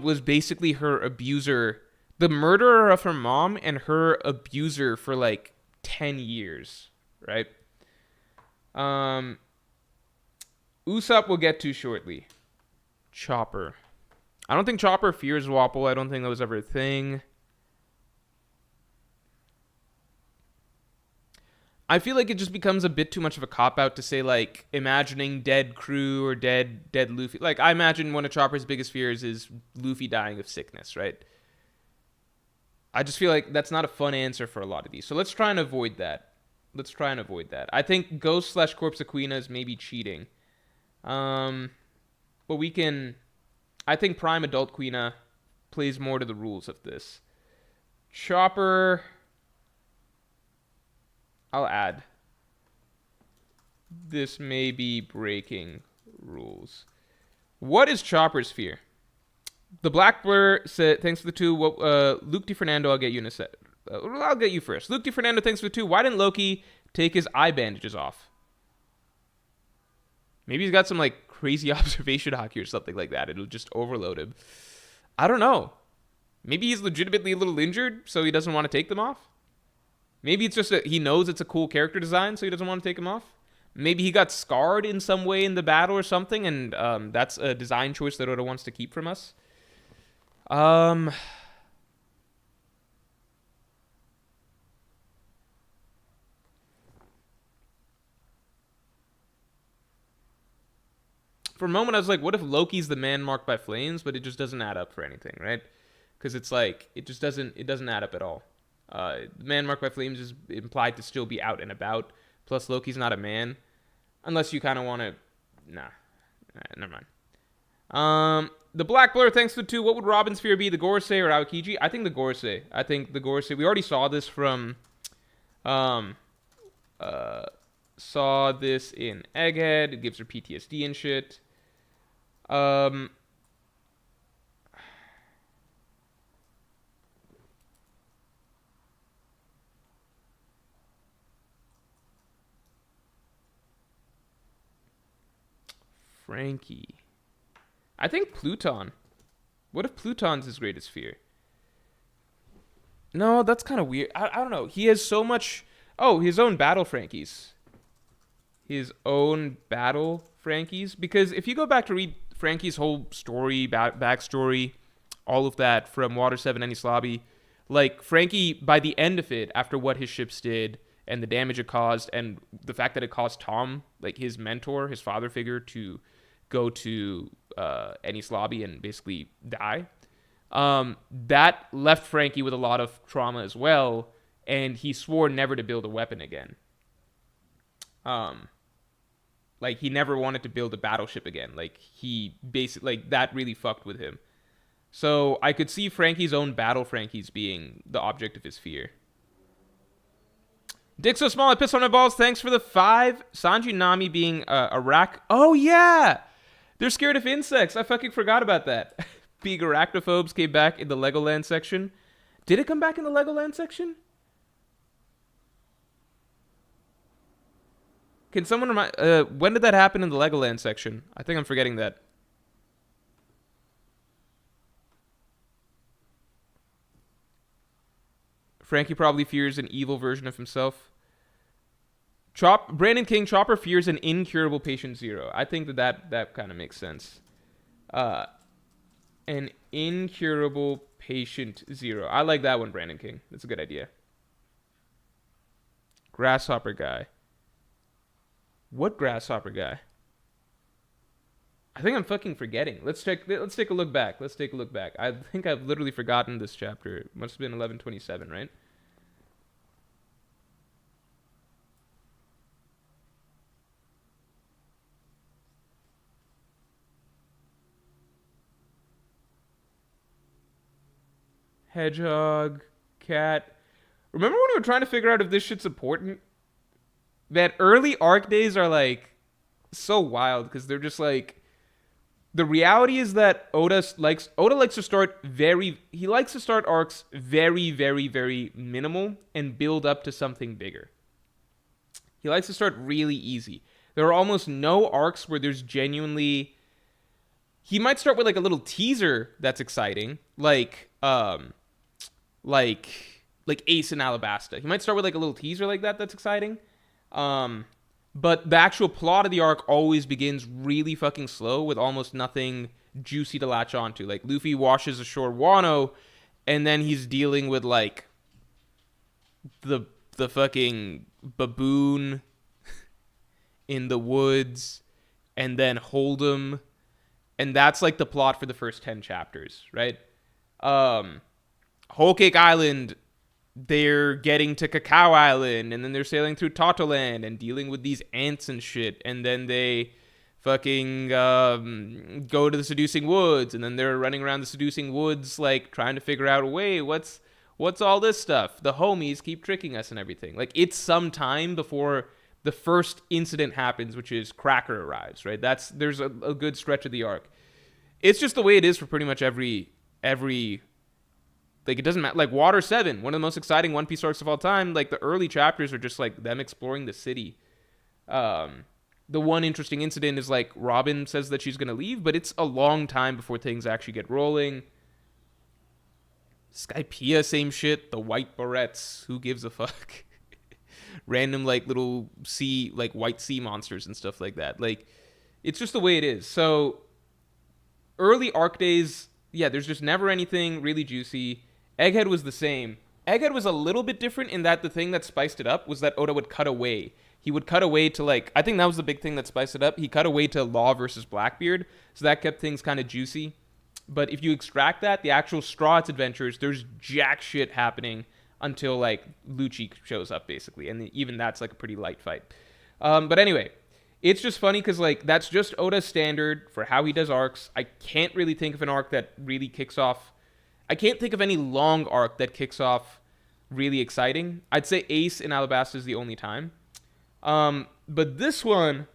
was basically her abuser, the murderer of her mom and her abuser for like 10 years, right? Usopp we'll get to shortly. Chopper. I don't think Chopper fears Wapol. I don't think that was ever a thing. I feel like it just becomes a bit too much of a cop-out to say, like, imagining dead crew or dead Luffy. Like, I imagine one of Chopper's biggest fears is Luffy dying of sickness, right? I just feel like that's not a fun answer for a lot of these. So let's try and avoid that. I think Ghost / Corpse Aquina is maybe cheating. But we can. I think Prime Adult Quina plays more to the rules of this. Chopper. I'll add. This may be breaking rules. What is Chopper's fear? The Black Blur said, thanks for the 2. Luke DiFernando, I'll get you in a set. I'll get you first. Luke DiFernando, thanks for the 2. Why didn't Loki take his eye bandages off? Maybe he's got some like crazy observation hockey or something like that. It'll just overload him. I don't know. Maybe he's legitimately a little injured, so he doesn't want to take them off. Maybe it's just that he knows it's a cool character design, so he doesn't want to take them off. Maybe he got scarred in some way in the battle or something, and that's a design choice that Oda wants to keep from us. For a moment, I was like, what if Loki's the man marked by flames? But it just doesn't add up for anything, right? Because it's like, it doesn't add up at all. The man marked by flames is implied to still be out and about. Plus, Loki's not a man. Unless you kind of want to... Nah. Never mind. The Black Blur, thanks for the 2. What would Robin's fear be, the Gorosei or Aokiji? I think the Gorosei. We already saw this from... saw this in Egghead. It gives her PTSD and shit. Frankie. I think Pluton. What if Pluton's his greatest fear? No, that's kind of weird. I don't know. He has so much... Oh, his own battle Frankies. Because if you go back to read Frankie's whole story, backstory, all of that from Water 7 Enies Lobby, like, Frankie, by the end of it, after what his ships did and the damage it caused and the fact that it caused Tom, like his mentor, his father figure, to go to Enies Lobby and basically die, that left Frankie with a lot of trauma as well, and he swore never to build a weapon again. Like, he never wanted to build a battleship again. Like, he basically, like, that really fucked with him. So I could see Frankie's own battle Frankies being the object of his fear. Dick so small I piss on my balls. Thanks for the 5. Sanji Nami being a rack. Oh yeah, they're scared of insects. I fucking forgot about that. Being arachnophobes came back in the Legoland section. Did it come back in the Legoland section? Can someone remind... when did that happen in the Legoland section? I think I'm forgetting that. Frankie probably fears an evil version of himself. Brandon King, Chopper fears an incurable patient zero. I think that kind of makes sense. An incurable patient zero. I like that one, Brandon King. That's a good idea. Grasshopper guy. What grasshopper guy? I think I'm fucking forgetting. Let's take a look back. I think I've literally forgotten this chapter. It must have been 1127, right? Hedgehog, cat. Remember when we were trying to figure out if this shit's important? That early arc days are like so wild because they're just like, the reality is that Oda likes to start arcs very, very, very minimal and build up to something bigger. He likes to start really easy. There are almost no arcs where there's genuinely... He might start with like a little teaser that's exciting, like Ace in Alabasta. He might start with like a little teaser like that's exciting. But the actual plot of the arc always begins really fucking slow with almost nothing juicy to latch onto. Like, Luffy washes ashore Wano, and then he's dealing with like the fucking baboon in the woods, and then Hold'em, and that's like the plot for the first 10 chapters, right? Whole Cake Island, they're getting to Cacao Island, and then they're sailing through Totoland and dealing with these ants and shit, and then they fucking go to the Seducing Woods, and then they're running around the Seducing Woods, like, trying to figure out, wait, what's all this stuff? The homies keep tricking us and everything. Like, it's some time before the first incident happens, which is Cracker arrives, right? There's a good stretch of the arc. It's just the way it is for pretty much every like, it doesn't matter. Like, Water 7, one of the most exciting One Piece arcs of all time. Like, the early chapters are just, like, them exploring the city. The one interesting incident is, like, Robin says that she's going to leave, but it's a long time before things actually get rolling. Skypiea, same shit. The White Barrettes, who gives a fuck? Random, like, little sea, like, white sea monsters and stuff like that. Like, it's just the way it is. So, early arc days, yeah, there's just never anything really juicy. Egghead was the same. Egghead was a little bit different in that the thing that spiced it up was that Oda would cut away. He would cut away to, like, I think that was the big thing that spiced it up. He cut away to Law versus Blackbeard, so that kept things kind of juicy. But if you extract that, the actual Straw Hats adventures, there's jack shit happening until, like, Lucci shows up, basically. And even that's, like, a pretty light fight. But anyway, it's just funny because, like, that's just Oda's standard for how he does arcs. I can't really think of an arc that really kicks off. I can't think of any long arc that kicks off really exciting. I'd say Ace in Alabasta is the only time. But this one,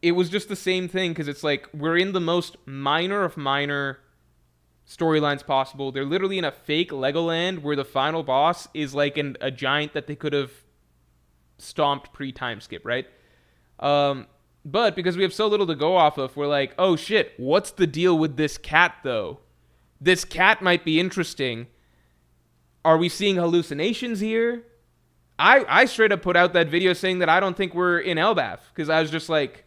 it was just the same thing because it's like we're in the most minor of minor storylines possible. They're literally in a fake Legoland where the final boss is like a giant that they could have stomped pre-time skip, right? But because we have so little to go off of, we're like, oh shit, what's the deal with this cat though? This cat might be interesting. Are we seeing hallucinations here? I straight up put out that video saying that I don't think we're in Elbaf because I was just like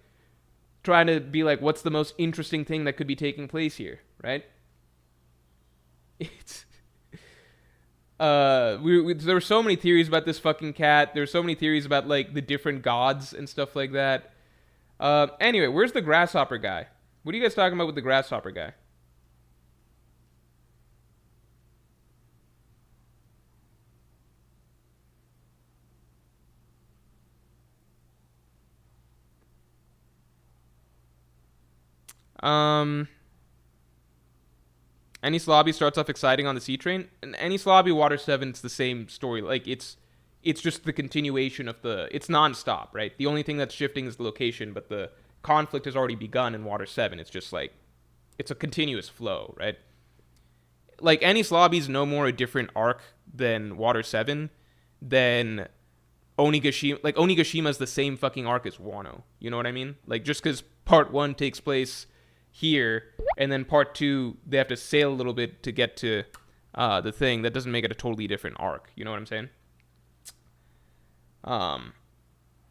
trying to be like, what's the most interesting thing that could be taking place here, right? It's there were so many theories about this fucking cat. There's so many theories about like the different gods and stuff like that. Anyway, where's the grasshopper guy? What are you guys talking about with the grasshopper guy? Enies Lobby starts off exciting on the Sea Train. And Enies Lobby, Water 7, it's the same story. Like, it's just the continuation of the... It's non-stop, right? The only thing that's shifting is the location, but the conflict has already begun in Water 7. It's just like... It's a continuous flow, right? Like, Enies Lobby's no more a different arc than Water 7 than Onigashima. Like, Onigashima's the same fucking arc as Wano. You know what I mean? Like, just because Part 1 takes place here, and then Part 2, they have to sail a little bit to get to the thing, that doesn't make it a totally different arc. You know what I'm saying?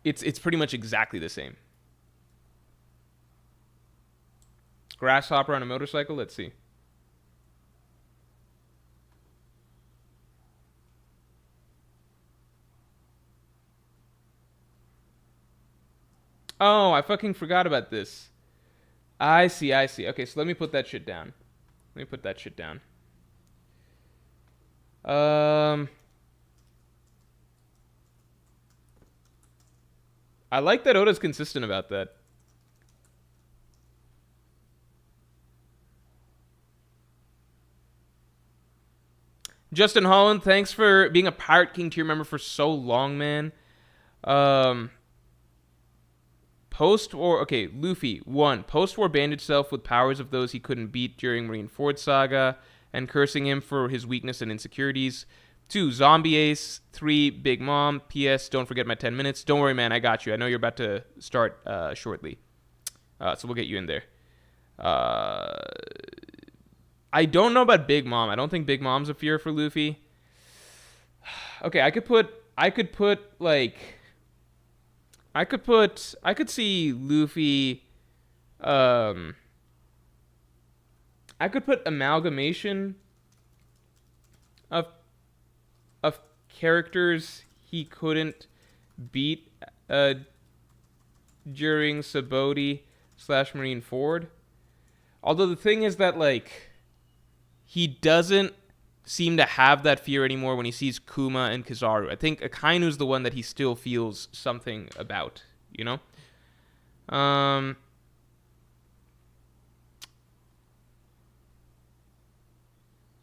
It's pretty much exactly the same. Grasshopper on a motorcycle? Let's see. Oh, I fucking forgot about this. I see. Okay, so let me put that shit down. I like that Oda's consistent about that. Justin Holland, thanks for being a Pirate King tier member for so long, man. Post-war... Okay, Luffy. 1. Post-war bandaged self with powers of those he couldn't beat during Marineford Saga and cursing him for his weakness and insecurities. 2. Zombie Ace. 3. Big Mom. P.S. Don't forget my 10 minutes. Don't worry, man. I got you. I know you're about to start shortly. So we'll get you in there. I don't know about Big Mom. I don't think Big Mom's a fear for Luffy. Okay, I could see Luffy, I could put amalgamation of characters he couldn't beat during Sabaody / Marineford. Although the thing is that, like, he doesn't seem to have that fear anymore when he sees Kuma and Kizaru. I think Akainu's the one that he still feels something about, you know? Um,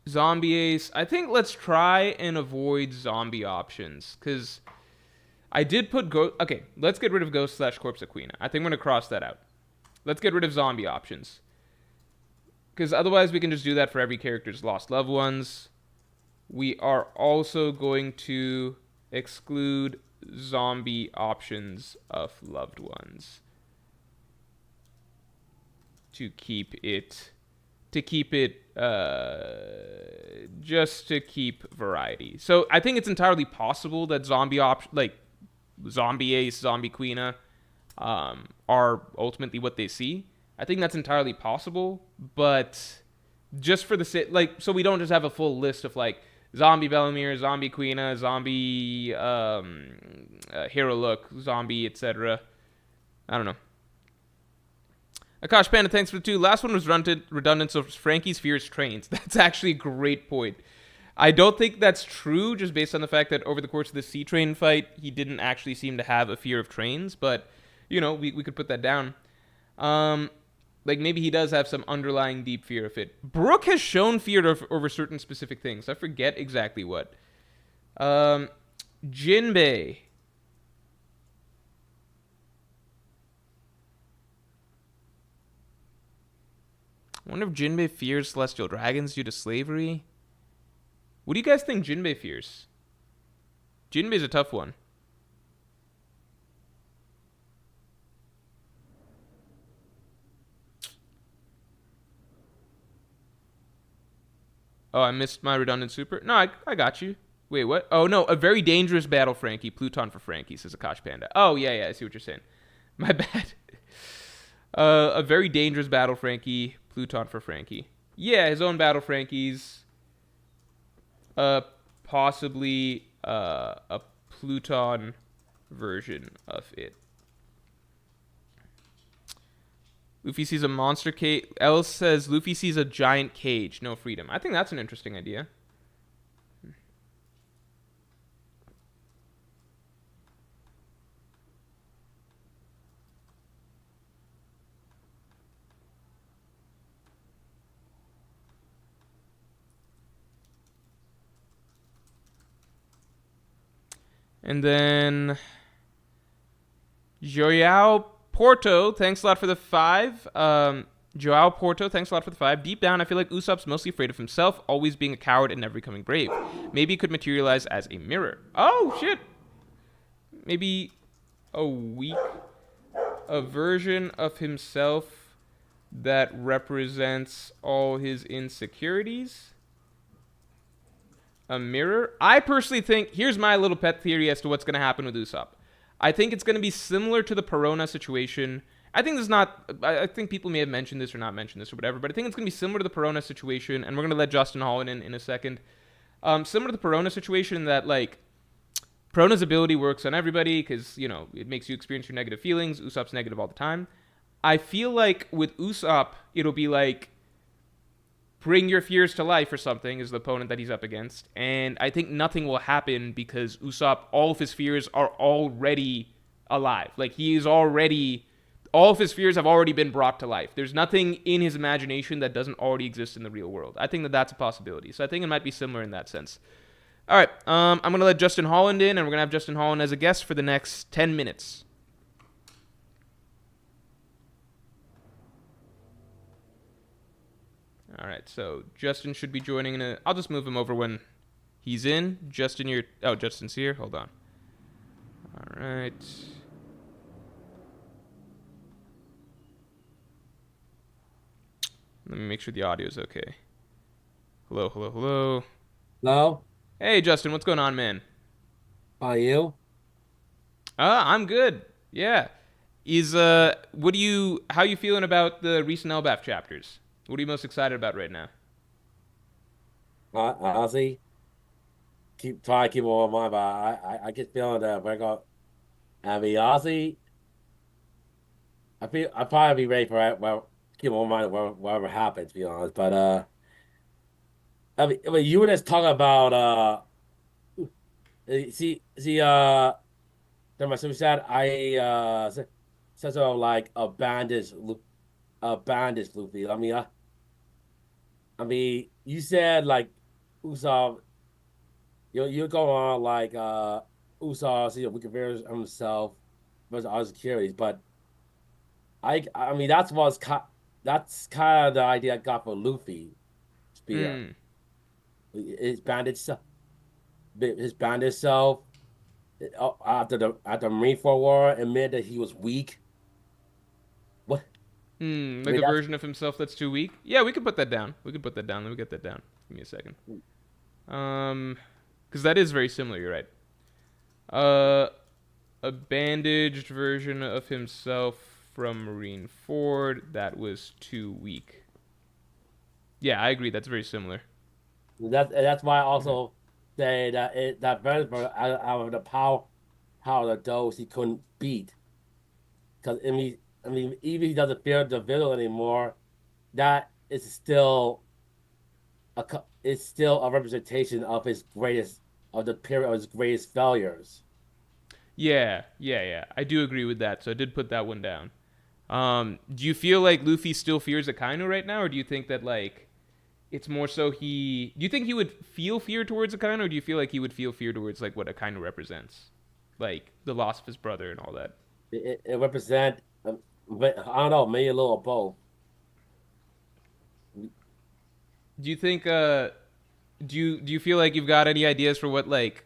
Zombie Ace. I think let's try and avoid zombie options, because I did put Okay, let's get rid of Ghost slash Corpse Aquina. I think we're going to cross that out. Let's get rid of zombie options. Because otherwise we can just do that for every character's lost loved ones. We are also going to exclude zombie options of loved ones to keep it just to keep variety. So I think it's entirely possible that zombie Ace, zombie Queena, are ultimately what they see. I think that's entirely possible, but just for the so we don't just have a full list of like zombie Velamir, zombie Queena, zombie Hero Look, zombie, etc. I don't know. Akash Panda, thanks for the 2. Last one was redundant, so Frankie's fears trains. That's actually a great point. I don't think that's true, just based on the fact that over the course of the sea train fight, he didn't actually seem to have a fear of trains, but, you know, we could put that down. Like, maybe he does have some underlying deep fear of it. Brooke has shown fear over certain specific things. I forget exactly what. Jinbei. I wonder if Jinbei fears celestial dragons due to slavery. What do you guys think Jinbei fears? Jinbei's a tough one. Oh, I missed my redundant super. No, I got you. Wait, what? Oh, no, a very dangerous battle, Frankie. Pluton for Frankie, says Akash Panda. Oh, yeah, I see what you're saying. My bad. A very dangerous battle, Frankie. Pluton for Frankie. Yeah, his own battle, Frankie's. Possibly a Pluton version of it. Luffy sees a monster cage. Els says Luffy sees a giant cage. No freedom. I think that's an interesting idea. And then Joao Porto, thanks a lot for the 5. Joao Porto, thanks a lot for the 5. Deep down, I feel like Usopp's mostly afraid of himself, always being a coward and never becoming brave. Maybe it could materialize as a mirror. Oh, shit. Maybe a version of himself that represents all his insecurities. A mirror. I personally think, here's my little pet theory as to what's going to happen with Usopp. I think it's going to be similar to the Perona situation. I think people may have mentioned this or not mentioned this or whatever, but I think it's going to be similar to the Perona situation, and we're going to let Justin Holland in a second. Similar to the Perona situation, that, like, Perona's ability works on everybody because, you know, it makes you experience your negative feelings. Usopp's negative all the time. I feel like with Usopp, it'll be like, bring your fears to life or something is the opponent that he's up against. And I think nothing will happen because Usopp, all of his fears are already alive. Like, all of his fears have already been brought to life. There's nothing in his imagination that doesn't already exist in the real world. I think that that's a possibility. So I think it might be similar in that sense. All right, I'm going to let Justin Holland in, and we're going to have Justin Holland as a guest for the next 10 minutes. All right, so Justin should be joining in I'll just move him over when he's in. Justin, Justin's here. Hold on. All right. Let me make sure the audio is okay. Hello. Hello? Hey, Justin, what's going on, man? How are you? I'm good. Yeah. How you feeling about the recent LBAF chapters? What are you most excited about right now? Honestly, try to keep all in mind, but I get feeling that we're going. I mean, honestly, I probably be ready for it. Well, keep all in mind whatever happens. To be honest, but I mean, you were just talking about see during my super chat, said sort of like a bandage Luffy. I mean, you said like Usopp, you're going on like Usopp, we can version himself versus other securities, but I mean that's kind of the idea I got for Luffy spear. Hmm. His bandage self, his bandage self after the Marineford War admitted that he was weak. What? Hmm. I Like mean a that's version of himself that's too weak. Yeah, we could put that down. We could put that down. Let me get that down. Give me a second. Um, because that is very similar. You're right. Uh, a bandaged version of himself from Marine Ford that was too weak. Yeah, I agree. That's very similar. that's why I Mhm. also say that Vesper out of the power of the dose he couldn't beat because I mean even if he doesn't fear the villain anymore, that is still it's still a representation of his greatest of the period of his greatest failures. Yeah, yeah, yeah. I do agree with that. So I did put that one down. Do you feel like Luffy still fears Akainu right now, or do you think that like it's more so he? Do you think he would feel fear towards Akainu, or do you feel like he would feel fear towards like what Akainu represents, like the loss of his brother and all that? It represent but I don't know, maybe a little of both. Do you think? Do you feel like you've got any ideas for what like?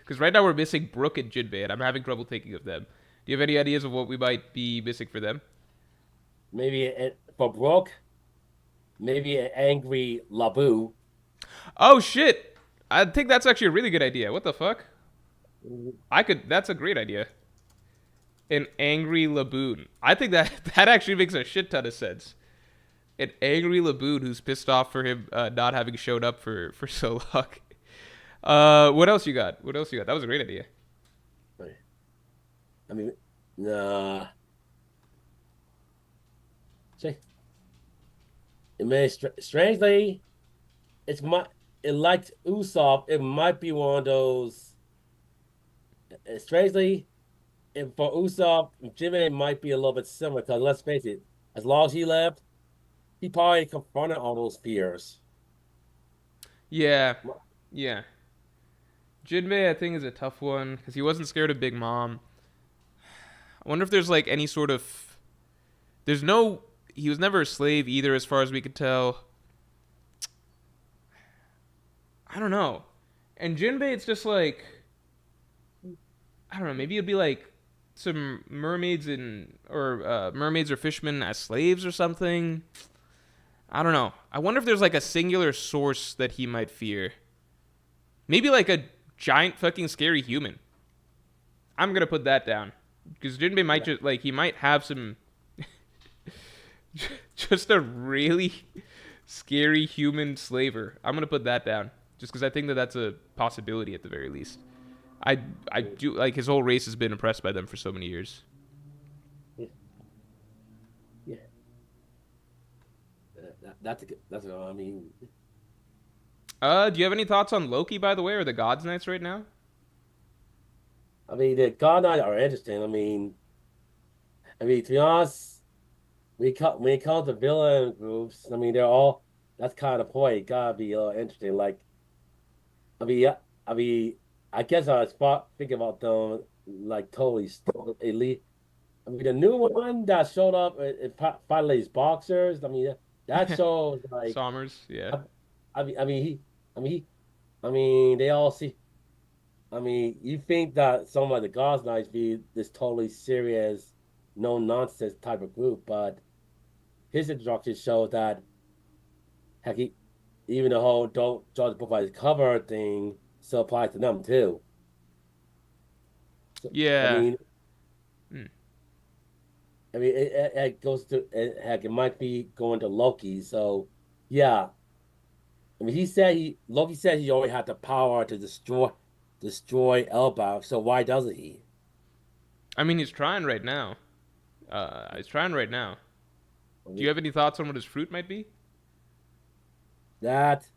Because right now we're missing Brook and Jinbei, and I'm having trouble thinking of them. Do you have any ideas of what we might be missing for them? Maybe for Brooke, maybe an angry Labu. Oh shit! I think that's actually a really good idea. What the fuck? I could. That's a great idea. An angry Laboon. I think that that actually makes a shit ton of sense. An angry Laboon who's pissed off for him not having showed up for so long. What else you got? What else you got? That was a great idea. I mean, nah. See, I mean, strangely, it's my it like Usopp. It might be one of those. Strangely, if for Usopp, Jimmy might be a little bit similar because let's face it, as long as he left, he probably confronted all those fears. Yeah, yeah. Jinbei, I think, is a tough one because he wasn't scared of Big Mom. I wonder if there's like any sort of. There's no. He was never a slave either, as far as we could tell. I don't know. And Jinbei, it's just like I don't know. Maybe it'd be like some mermaids and or mermaids or fishermen as slaves or something. I don't know. I wonder if there's like a singular source that he might fear. Maybe like a giant fucking scary human. I'm gonna put that down because Jinbei might Yeah, just like he might have some just a really scary human slaver. I'm gonna put that down just because I think that that's a possibility at the very least. I I do like his whole race has been impressed by them for so many years. yeah, yeah. That's a good. That's a, I mean, Do you have any thoughts on Loki by the way, or the Gods Knights right now? the God Knight are interesting. To be honest, when it comes to villain groups, I mean, they're all that's kind of the point. It gotta be interesting. Like, I mean, yeah, I mean, I guess I was thinking about them like totally elite. I mean, the new one that showed up in Finalizing boxers. I mean, that shows like Sommers, yeah. I, I mean he, I mean he, I mean they all see. I mean, you think that some of the Gods Knights be this totally serious, no nonsense type of group, but his introduction shows that heck, even the whole don't judge the book by its cover thing still applies to them too. So, I Yeah. mean, Hmm. it goes to heck, it might be going to Loki. So, yeah, I mean, Loki said he already had the power to destroy Elbaf. So why doesn't he? I mean, he's trying right now. He's trying right now. I Do you mean, have any thoughts on what his fruit might be? that.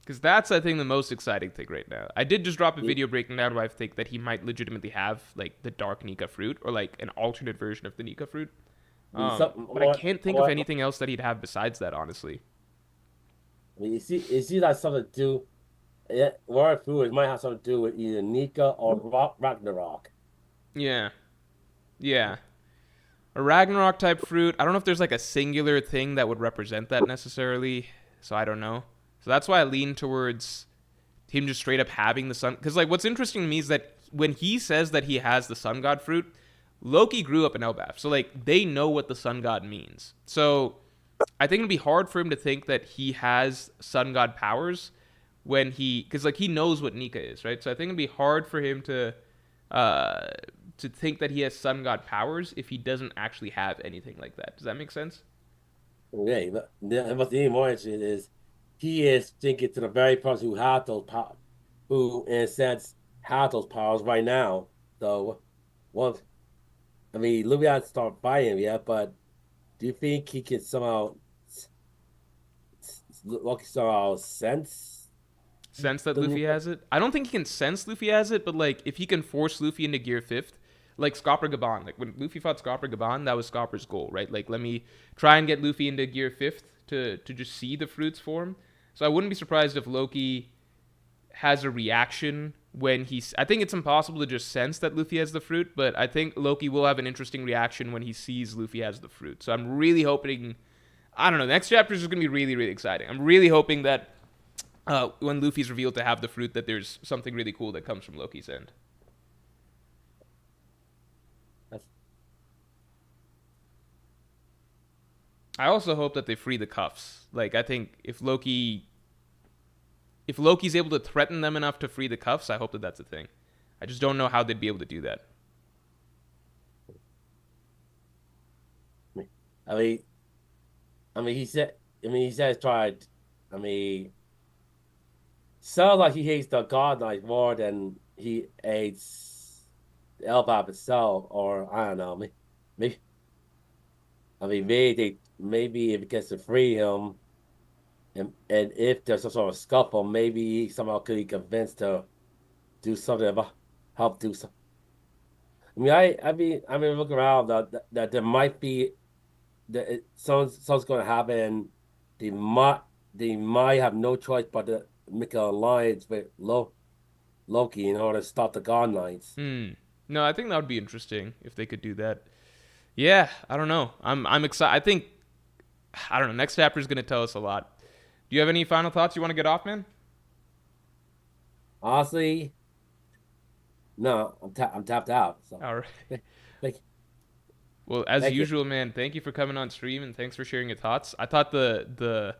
Because that's, I think, the most exciting thing right now. I did just drop a video breaking down why I think that he might legitimately have, like, the dark Nika fruit, or, like, an alternate version of the Nika fruit. Something But I can't think of more, anything else that he'd have besides that, honestly. I mean, you see that something to do. Warrior fruit might have something to do with either Nika or Ragnarok. Yeah. Yeah. A Ragnarok type fruit. I don't know if there's, like, a singular thing that would represent that necessarily. So I don't know. So that's why I lean towards him just straight up having the sun. Because, like, what's interesting to me is that when he says that he has the sun god fruit, Loki grew up in Elbaf. So, like, they know what the sun god means. So I think it'd be hard for him to think that he has sun god powers when because, like, he knows what Nika is, right? So I think it'd be hard for him uh, to think that he has sun god powers if he doesn't actually have anything like that. Does that make sense? Yeah, what's even more interesting is he is thinking to the very person who had those power, who in a sense had those powers right now. So, well, I mean, Louis hasn't started fighting him yet, but do you think he can somehow somehow Sense that the Luffy new? has it. I don't think he can sense Luffy has it, but, like, if he can force Luffy into gear fifth, like Scopper Gaban, like when Luffy fought Scopper Gaban, that was Scopper's goal, right? Like, let me try and get Luffy into gear fifth to just see the fruits form. So I wouldn't be surprised if Loki has a reaction when he's. I think it's impossible to just sense that Luffy has the fruit, but I think Loki will have an interesting reaction when he sees Luffy has the fruit. So I'm really hoping. I don't know. The next chapter is going to be really, really exciting. I'm really hoping that when Luffy's revealed to have the fruit, that there's something really cool that comes from Loki's end. That's, I also hope that they free the cuffs. Like, I think if Loki's able to threaten them enough to free the cuffs, I hope that that's a thing. I just don't know how they'd be able to do that. I mean, he said tried. I mean, sounds like he hates the God Knight more than he hates the Elbap itself, or I don't know. Maybe I mean, maybe if it gets to free him, and if there's some sort of scuffle, maybe he somehow could be convinced to do something about help do something. I mean, I mean, look around that there might be that something's going to happen. They might they might have no choice but to make an alliance with Loki in order to stop the God Knights. Hmm. No, I think that would be interesting if they could do that. Yeah, I don't know. I'm excited. I think I don't know. Next chapter is going to tell us a lot. Do you have any final thoughts you want to get off, man? Honestly, no, I'm tapped out. So, All right. thank Well, as thank you. usual, man. Thank you for coming on stream and thanks for sharing your thoughts. I thought the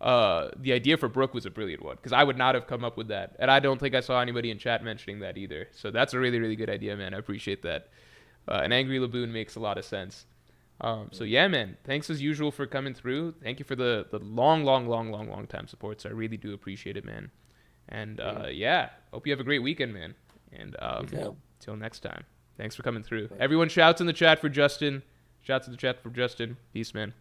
idea for Brooke was a brilliant one because I would not have come up with that, and I don't think I saw anybody in chat mentioning that either. So that's a really, really good idea, man. I appreciate that. An angry Laboon makes a lot of sense. So yeah, man. Thanks as usual for coming through. Thank you for the long time support. So I really do appreciate it, man. And yeah, hope you have a great weekend, man. And Okay. till next time. Thanks for coming through. Everyone shouts in the chat for Justin. Shouts in the chat for Justin. Peace, man.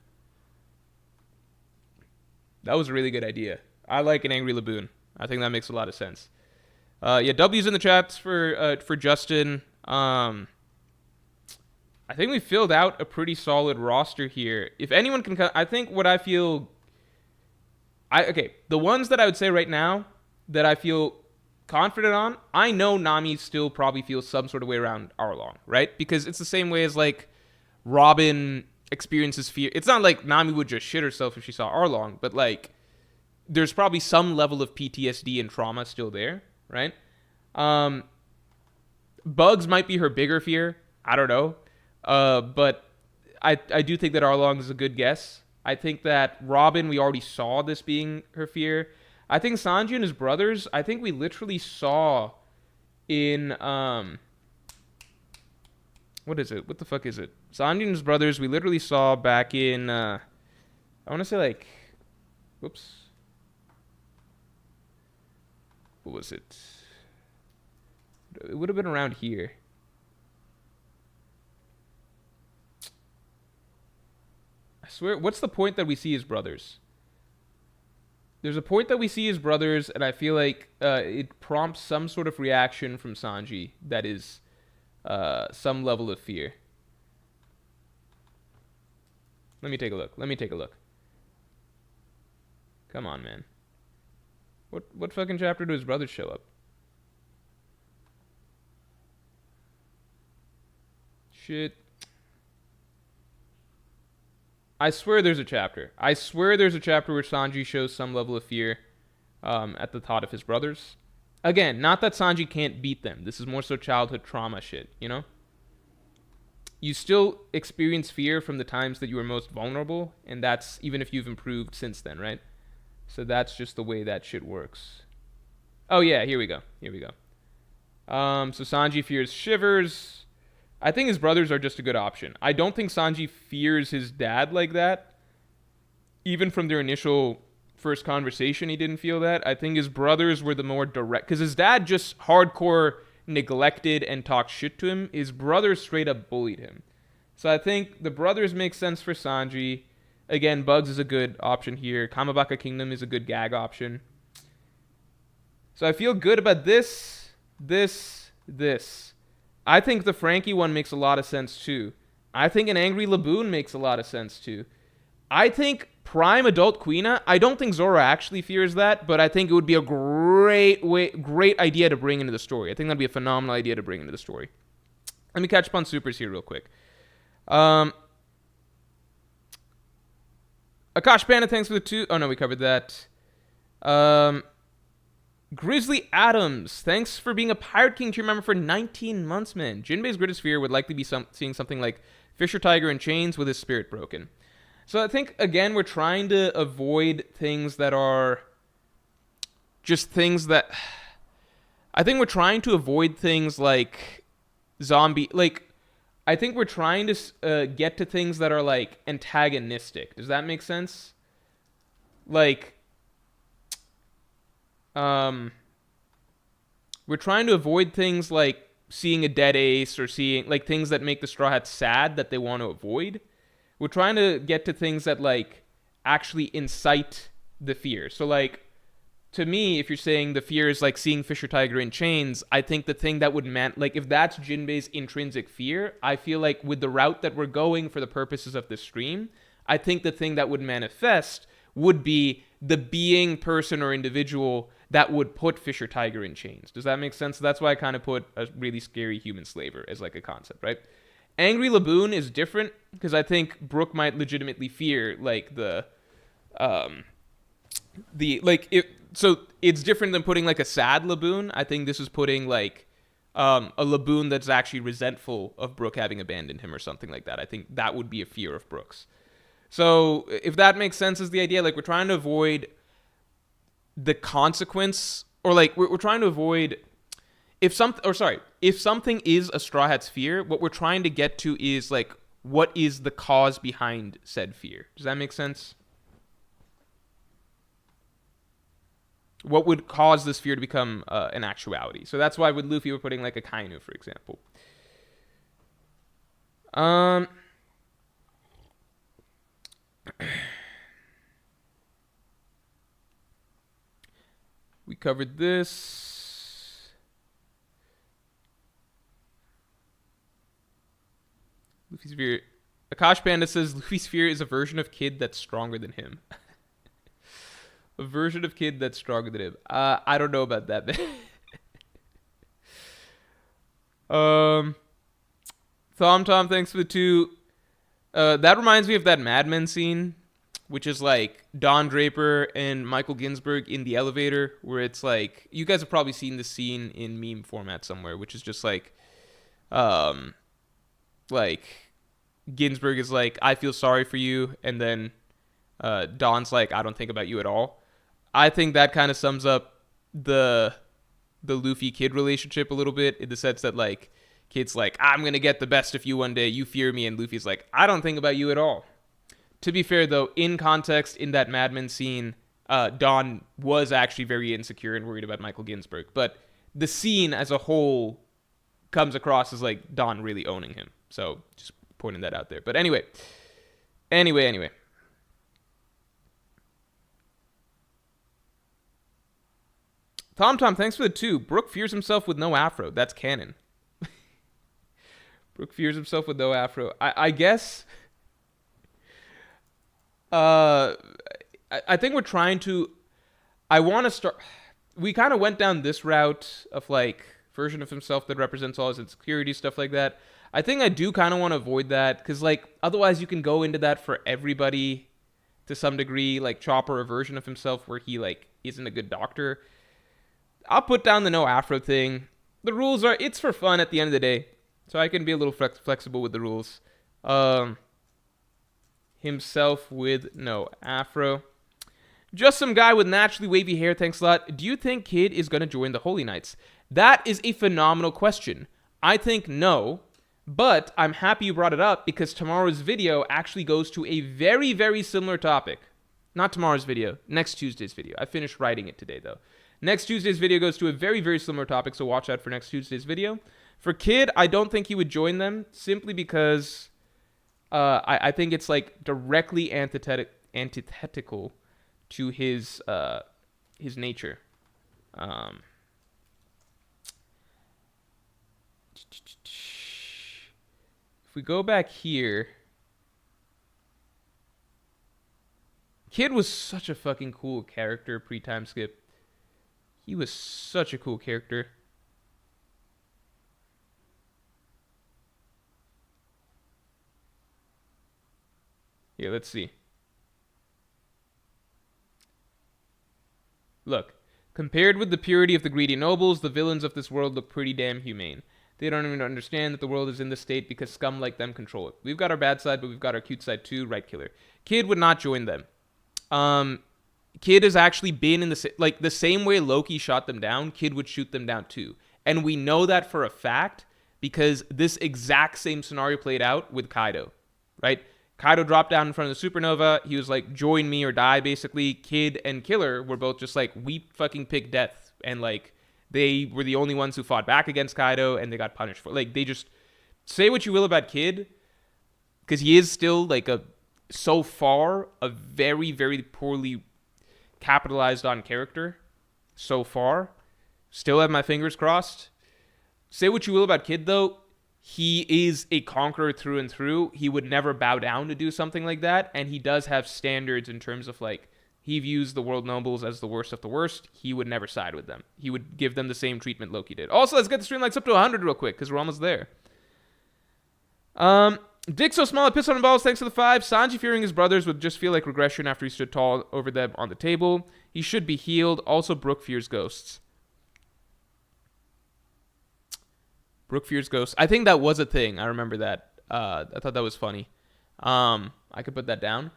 That was a really good idea. I like an angry Laboon. I think that makes a lot of sense. Yeah, W's in the chats for Justin. I think we filled out a pretty solid roster here. If anyone can, I think what I feel, okay, the ones that I would say right now that I feel confident on, I know Nami still probably feels some sort of way around Arlong, right? Because it's the same way as like Robin experiences fear. It's not like Nami would just shit herself if she saw Arlong, but like there's probably some level of PTSD and trauma still there, right? Um, Bugs might be her bigger fear. I don't know. But I do think that Arlong is a good guess. I think that Robin, we already saw this being her fear. I think Sanji and his brothers, I think we literally saw in what is it? What the fuck is it? Sanji and his brothers, we literally saw back in I want to say like whoops. What was it? It would have been around here. I swear, what's the point that we see his brothers? there's a point that we see his brothers, and I feel like it prompts some sort of reaction from Sanji that is some level of fear. Let me take a look. Come on, man. What fucking chapter do his brothers show up? Shit. I swear there's a chapter. I swear there's a chapter where Sanji shows some level of fear at the thought of his brothers. Again, not that Sanji can't beat them. This is more so childhood trauma shit, you know? You still experience fear from the times that you were most vulnerable, and that's even if you've improved since then, right? So that's just the way that shit works. Oh yeah, here we go. So Sanji fears shivers. I think his brothers are just a good option. I don't think Sanji fears his dad like that. Even from their initial first conversation, he didn't feel that. I think his brothers were the more direct, because his dad just hardcore neglected and talked shit to him. His brothers straight up bullied him. So I think the brothers make sense for Sanji. Again, Bugs is a good option here. Kamabaka Kingdom is a good gag option. So I feel good about this. I think the Frankie one makes a lot of sense too. I think an Angry Laboon makes a lot of sense too. I think Prime Adult Quina, I don't think Zoro actually fears that, but I think it would be a great idea to bring into the story. I think that'd be a phenomenal idea to bring into the story. Let me catch up on supers here real quick. Akash Panda, thanks for the 2. Oh no, we covered that. Grizzly Adams, thanks for being a Pirate King tier member for 19 months, man. Jinbei's greatest fear would likely be seeing something like Fisher Tiger in chains with his spirit broken. So I think, again, we're trying to avoid things that are just things that... I think we're trying to avoid things like zombie... Like, I think we're trying to get to things that are, like, antagonistic. Does that make sense? Like... we're trying to avoid things like seeing a dead ace or seeing like things that make the Straw Hats sad that they want to avoid. We're trying to get to things that like actually incite the fear. So like to me, if you're saying the fear is like seeing Fisher Tiger in chains, I think the thing that would like if that's Jinbei's intrinsic fear, I feel like with the route that we're going for the purposes of this stream, I think the thing that would manifest would be the being, person, or individual that would put Fisher Tiger in chains. Does that make sense? That's why I kind of put a really scary human slaver as like a concept, right? Angry Laboon is different because I think Brook might legitimately fear like so it's different than putting like a sad Laboon. I think this is putting like a Laboon that's actually resentful of Brook having abandoned him or something like that. I think that would be a fear of Brook's. So if that makes sense is the idea, like we're trying to avoid the consequence, or like we're trying to avoid if something is a Straw Hat's fear, what we're trying to get to is like what is the cause behind said fear. Does that make sense? What would cause this fear to become an actuality? So that's why with Luffy we're putting like a Kainu, for example. We covered this. Luffy's fear. Akash Panda says Luffy's fear is a version of kid that's stronger than him. A version of kid that's stronger than him. I don't know about that, man. Tom, thanks for the 2. That reminds me of that Mad Men scene, which is like Don Draper and Michael Ginsburg in the elevator, where it's like, you guys have probably seen this scene in meme format somewhere, which is just like Ginsburg is like, I feel sorry for you, and then Don's like, I don't think about you at all. I think that kind of sums up the Luffy Kid relationship a little bit, in the sense that like Kid's like, I'm gonna get the best of you one day, you fear me, and Luffy's like, I don't think about you at all. To be fair, though, in context, in that Mad Men scene, Don was actually very insecure and worried about Michael Ginsburg. But the scene as a whole comes across as, like, Don really owning him. So, just pointing that out there. But anyway. Tom, thanks for the 2. Brooke fears himself with no afro. That's canon. Brooke fears himself with no afro. I guess. I think we're trying to. I want to start. We kind of went down this route of like version of himself that represents all his insecurities, stuff like that. I think I do kind of want to avoid that because like otherwise you can go into that for everybody to some degree, like Chopper, a version of himself where he like isn't a good doctor. I'll put down the no afro thing. The rules are it's for fun at the end of the day, so I can be a little flexible with the rules. Himself with no afro. Just some guy with naturally wavy hair, thanks a lot. Do you think Kid is going to join the Holy Knights? That is a phenomenal question. I think no, but I'm happy you brought it up because tomorrow's video actually goes to a very, very similar topic. Not tomorrow's video, next Tuesday's video. I finished writing it today, though. Next Tuesday's video goes to a very, very similar topic, so watch out for next Tuesday's video. For Kid, I don't think he would join them simply because I think it's like directly antithetical to his nature. If we go back here, Kid was such a fucking cool character pre-time skip. He was such a cool character. Here, let's see. Look, compared with the purity of the greedy nobles, the villains of this world look pretty damn humane. They don't even understand that the world is in this state because scum like them control it. We've got our bad side, but we've got our cute side too, right, Killer? Kid would not join them. Kid has actually been in the same way Loki shot them down, Kid would shoot them down too. And we know that for a fact because this exact same scenario played out with Kaido, right? Kaido dropped down in front of the supernova. He was like, join me or die, basically. Kid and Killer were both just like, we fucking pick death. And like, they were the only ones who fought back against Kaido and they got punished for it. Like, they just say what you will about Kid, because he is still like so far, a very, very poorly capitalized on character. So far. Still have my fingers crossed. Say what you will about Kid, though. He is a conqueror through and through. He would never bow down to do something like that. And he does have standards in terms of like, he views the world nobles as the worst of the worst. He would never side with them. He would give them the same treatment Loki did. Also, let's get the stream likes up to 100 real quick because we're almost there. Dick so small, I piss on balls. Thanks for the 5. Sanji fearing his brothers would just feel like regression after he stood tall over them on the table. He should be healed. Also, Brooke fears ghosts. Brooke fears ghosts. I think that was a thing. I remember that. I thought that was funny. I could put that down.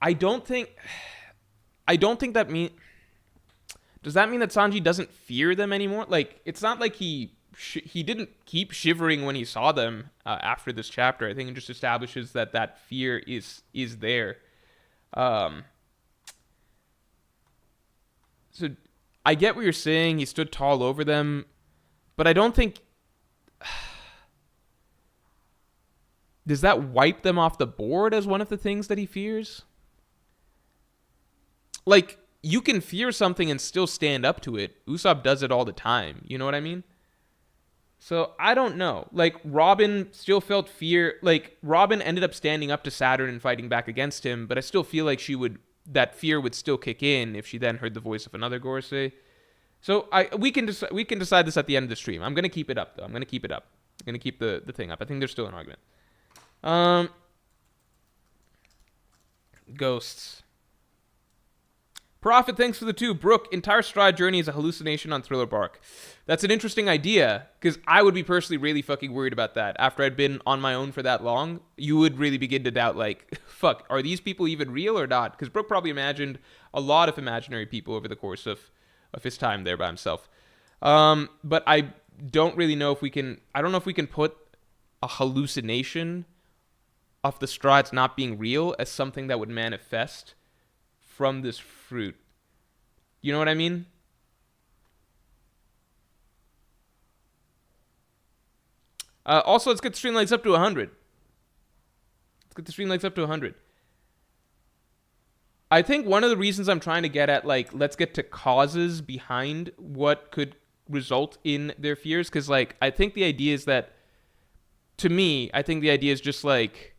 I don't think that mean. Does that mean that Sanji doesn't fear them anymore? Like, it's not like he didn't keep shivering when he saw them after this chapter. I think it just establishes that fear is there. So I get what you're saying. He stood tall over them, but I don't think. Does that wipe them off the board as one of the things that he fears? Like, you can fear something and still stand up to it. Usopp does it all the time. You know what I mean? So, I don't know. Like, Robin still felt fear. Like, Robin ended up standing up to Saturn and fighting back against him, but I still feel like that fear would still kick in if she then heard the voice of another Gorosei. So, we can decide this at the end of the stream. I'm going to keep it up, though. I'm going to keep the thing up. I think there's still an argument. Ghosts. Prophet, thanks for the 2. Brooke, entire Stride journey is a hallucination on Thriller Bark. That's an interesting idea, because I would be personally really fucking worried about that. After I'd been on my own for that long, you would really begin to doubt, like, fuck, are these people even real or not? Because Brooke probably imagined a lot of imaginary people over the course of his time there by himself. But I don't really know if we can. I don't know if we can put a hallucination of the Strides not being real as something that would manifest from this fruit. You know what I mean? Also, let's get the stream likes up to 100. I think one of the reasons I'm trying to get at, like, let's get to causes behind what could result in their fears, because, like, I think the idea is that, to me, I think the idea is just, like,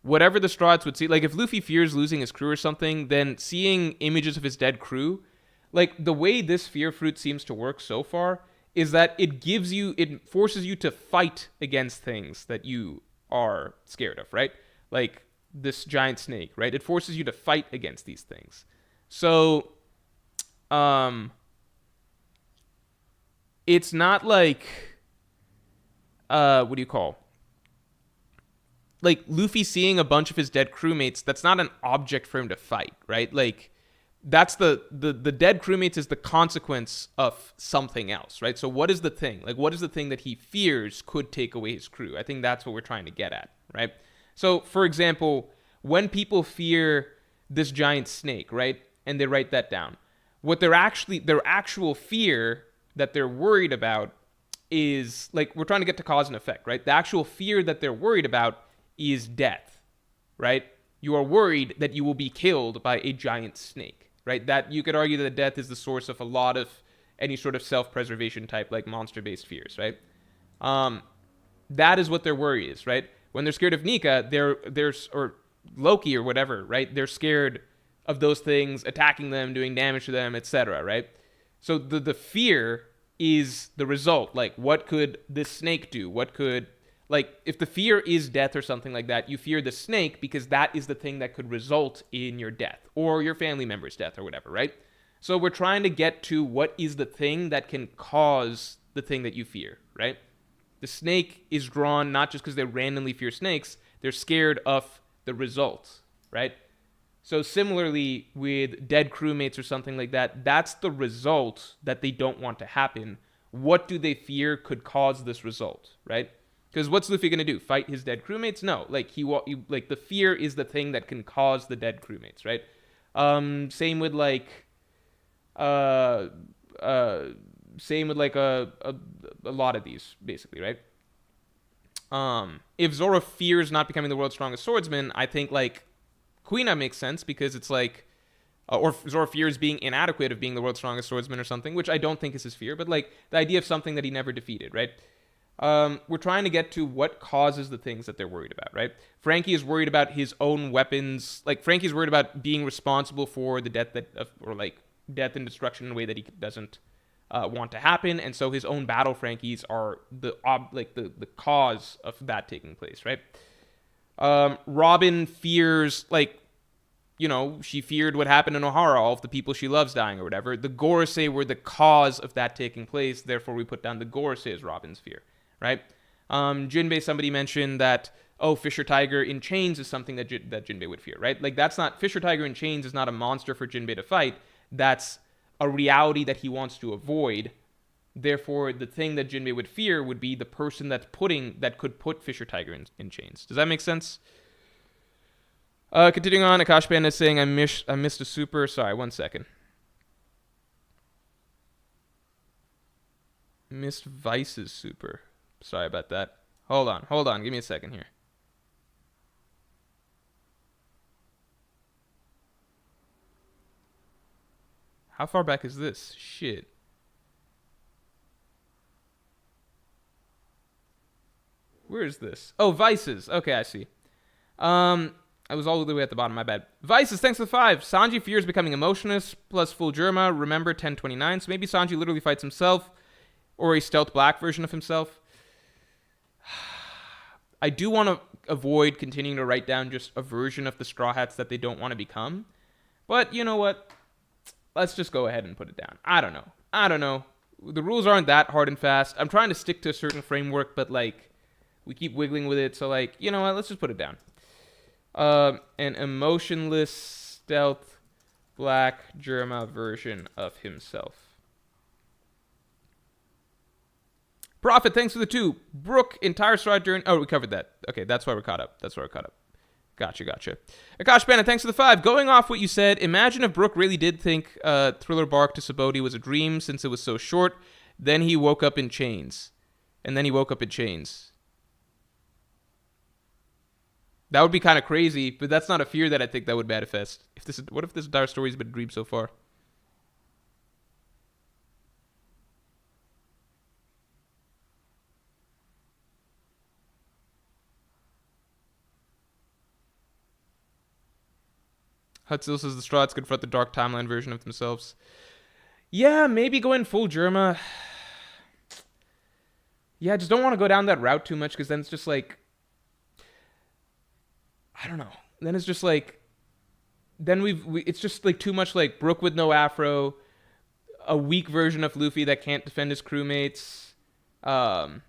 whatever the Straw Hats would see, like, if Luffy fears losing his crew or something, then seeing images of his dead crew, like, the way this fear fruit seems to work so far is that it forces you to fight against things that you are scared of, right? Like, this giant snake, right? It forces you to fight against these things. So, it's not like, what do you call? Like, Luffy seeing a bunch of his dead crewmates, that's not an object for him to fight, right? Like, that's the dead crewmates is the consequence of something else, right? So what is the thing? Like, what is the thing that he fears could take away his crew? I think that's what we're trying to get at, right? So, for example, when people fear this giant snake, right, and they write that down, what their actual fear that they're worried about is, like, we're trying to get to cause and effect, right? The actual fear that they're worried about is death, right? You are worried that you will be killed by a giant snake, right? That you could argue that death is the source of a lot of any sort of self-preservation type, like, monster-based fears, right? That is what their worry is, right? When they're scared of Nika, or Loki or whatever, right? They're scared of those things attacking them, doing damage to them, etc., right? So the fear is the result. Like, what could this snake do? What could, like, if the fear is death or something like that, you fear the snake because that is the thing that could result in your death or your family member's death or whatever, right? So we're trying to get to what is the thing that can cause the thing that you fear, right? The snake is drawn not just because they randomly fear snakes, they're scared of the result, right? So similarly with dead crewmates or something like that, that's the result that they don't want to happen. What do they fear could cause this result, right? Because what's Luffy gonna do? Fight his dead crewmates? No, like like the fear is the thing that can cause the dead crewmates, right? Same with like, same with like a lot of these, basically, right? If Zoro fears not becoming the world's strongest swordsman, I think like Kuina makes sense because it's like, or Zoro fears being inadequate of being the world's strongest swordsman or something, which I don't think is his fear, but like the idea of something that he never defeated, right? We're trying to get to what causes the things that they're worried about, right? Frankie is worried about his own weapons. Like, Frankie's worried about being responsible for the death or like death and destruction in a way that he doesn't want to happen, and so his own battle Frankies are the cause of that taking place, right? Robin fears, like, you know, she feared what happened in Ohara, all of the people she loves dying or whatever. The Gorosei were the cause of that taking place, therefore we put down the Gorosei as Robin's fear, right? Jinbei, somebody mentioned that, oh, Fisher Tiger in chains is something that Jinbei would fear, right? Like, that's not, Fisher Tiger in chains is not a monster for Jinbei to fight. That's a reality that he wants to avoid. Therefore, the thing that Jinbei would fear would be the person that could put Fisher Tiger in chains. Does that make sense? Continuing on, Akash Panda is saying, I missed a super. Sorry, 1 second. Missed Vice's super. Sorry about that. Hold on. Give me a second here. How far back is this? Shit. Where is this? Oh, Vices. Okay, I see. I was all the way at the bottom, my bad. Vices, thanks for the 5. Sanji fears becoming emotionless, plus full Germa. Remember 1029. So maybe Sanji literally fights himself, or a stealth black version of himself. I do want to avoid continuing to write down just a version of the Straw Hats that they don't want to become. But you know what? Let's just go ahead and put it down. I don't know. The rules aren't that hard and fast. I'm trying to stick to a certain framework, but like, we keep wiggling with it. So like, you know what? Let's just put it down. An emotionless stealth black Germa version of himself. Prophet, thanks for the 2. Brooke, entire Straw journey. Oh, we covered that. Okay, that's why we're caught up. Gotcha. Akash Bennett, thanks for the 5. Going off what you said, imagine if Brooke really did think Thriller Bark to Sabaody was a dream since it was so short. Then he woke up in chains. That would be kind of crazy, but that's not a fear that I think that would manifest. What if this entire story's been a dream so far? Hutzil says the Strahds confront the dark timeline version of themselves. Yeah, maybe going full Germa. Yeah, I just don't want to go down that route too much because then it's just like, I don't know. Then it's just like, it's just like too much like Brook with no afro, a weak version of Luffy that can't defend his crewmates, um,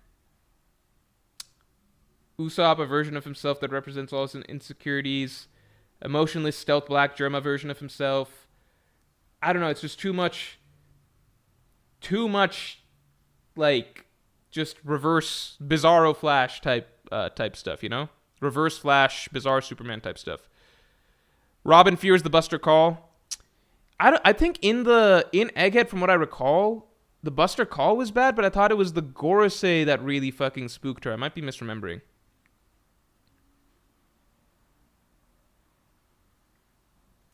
Usopp, a version of himself that represents all his insecurities, emotionless stealth black Germa version of himself. I don't know. It's just too much, like just reverse Bizarro Flash type stuff. You know, reverse Flash, Bizarre Superman type stuff. Robin fears the Buster Call. I think in Egghead, from what I recall, the Buster Call was bad, but I thought it was the Gorosei that really fucking spooked her. I might be misremembering.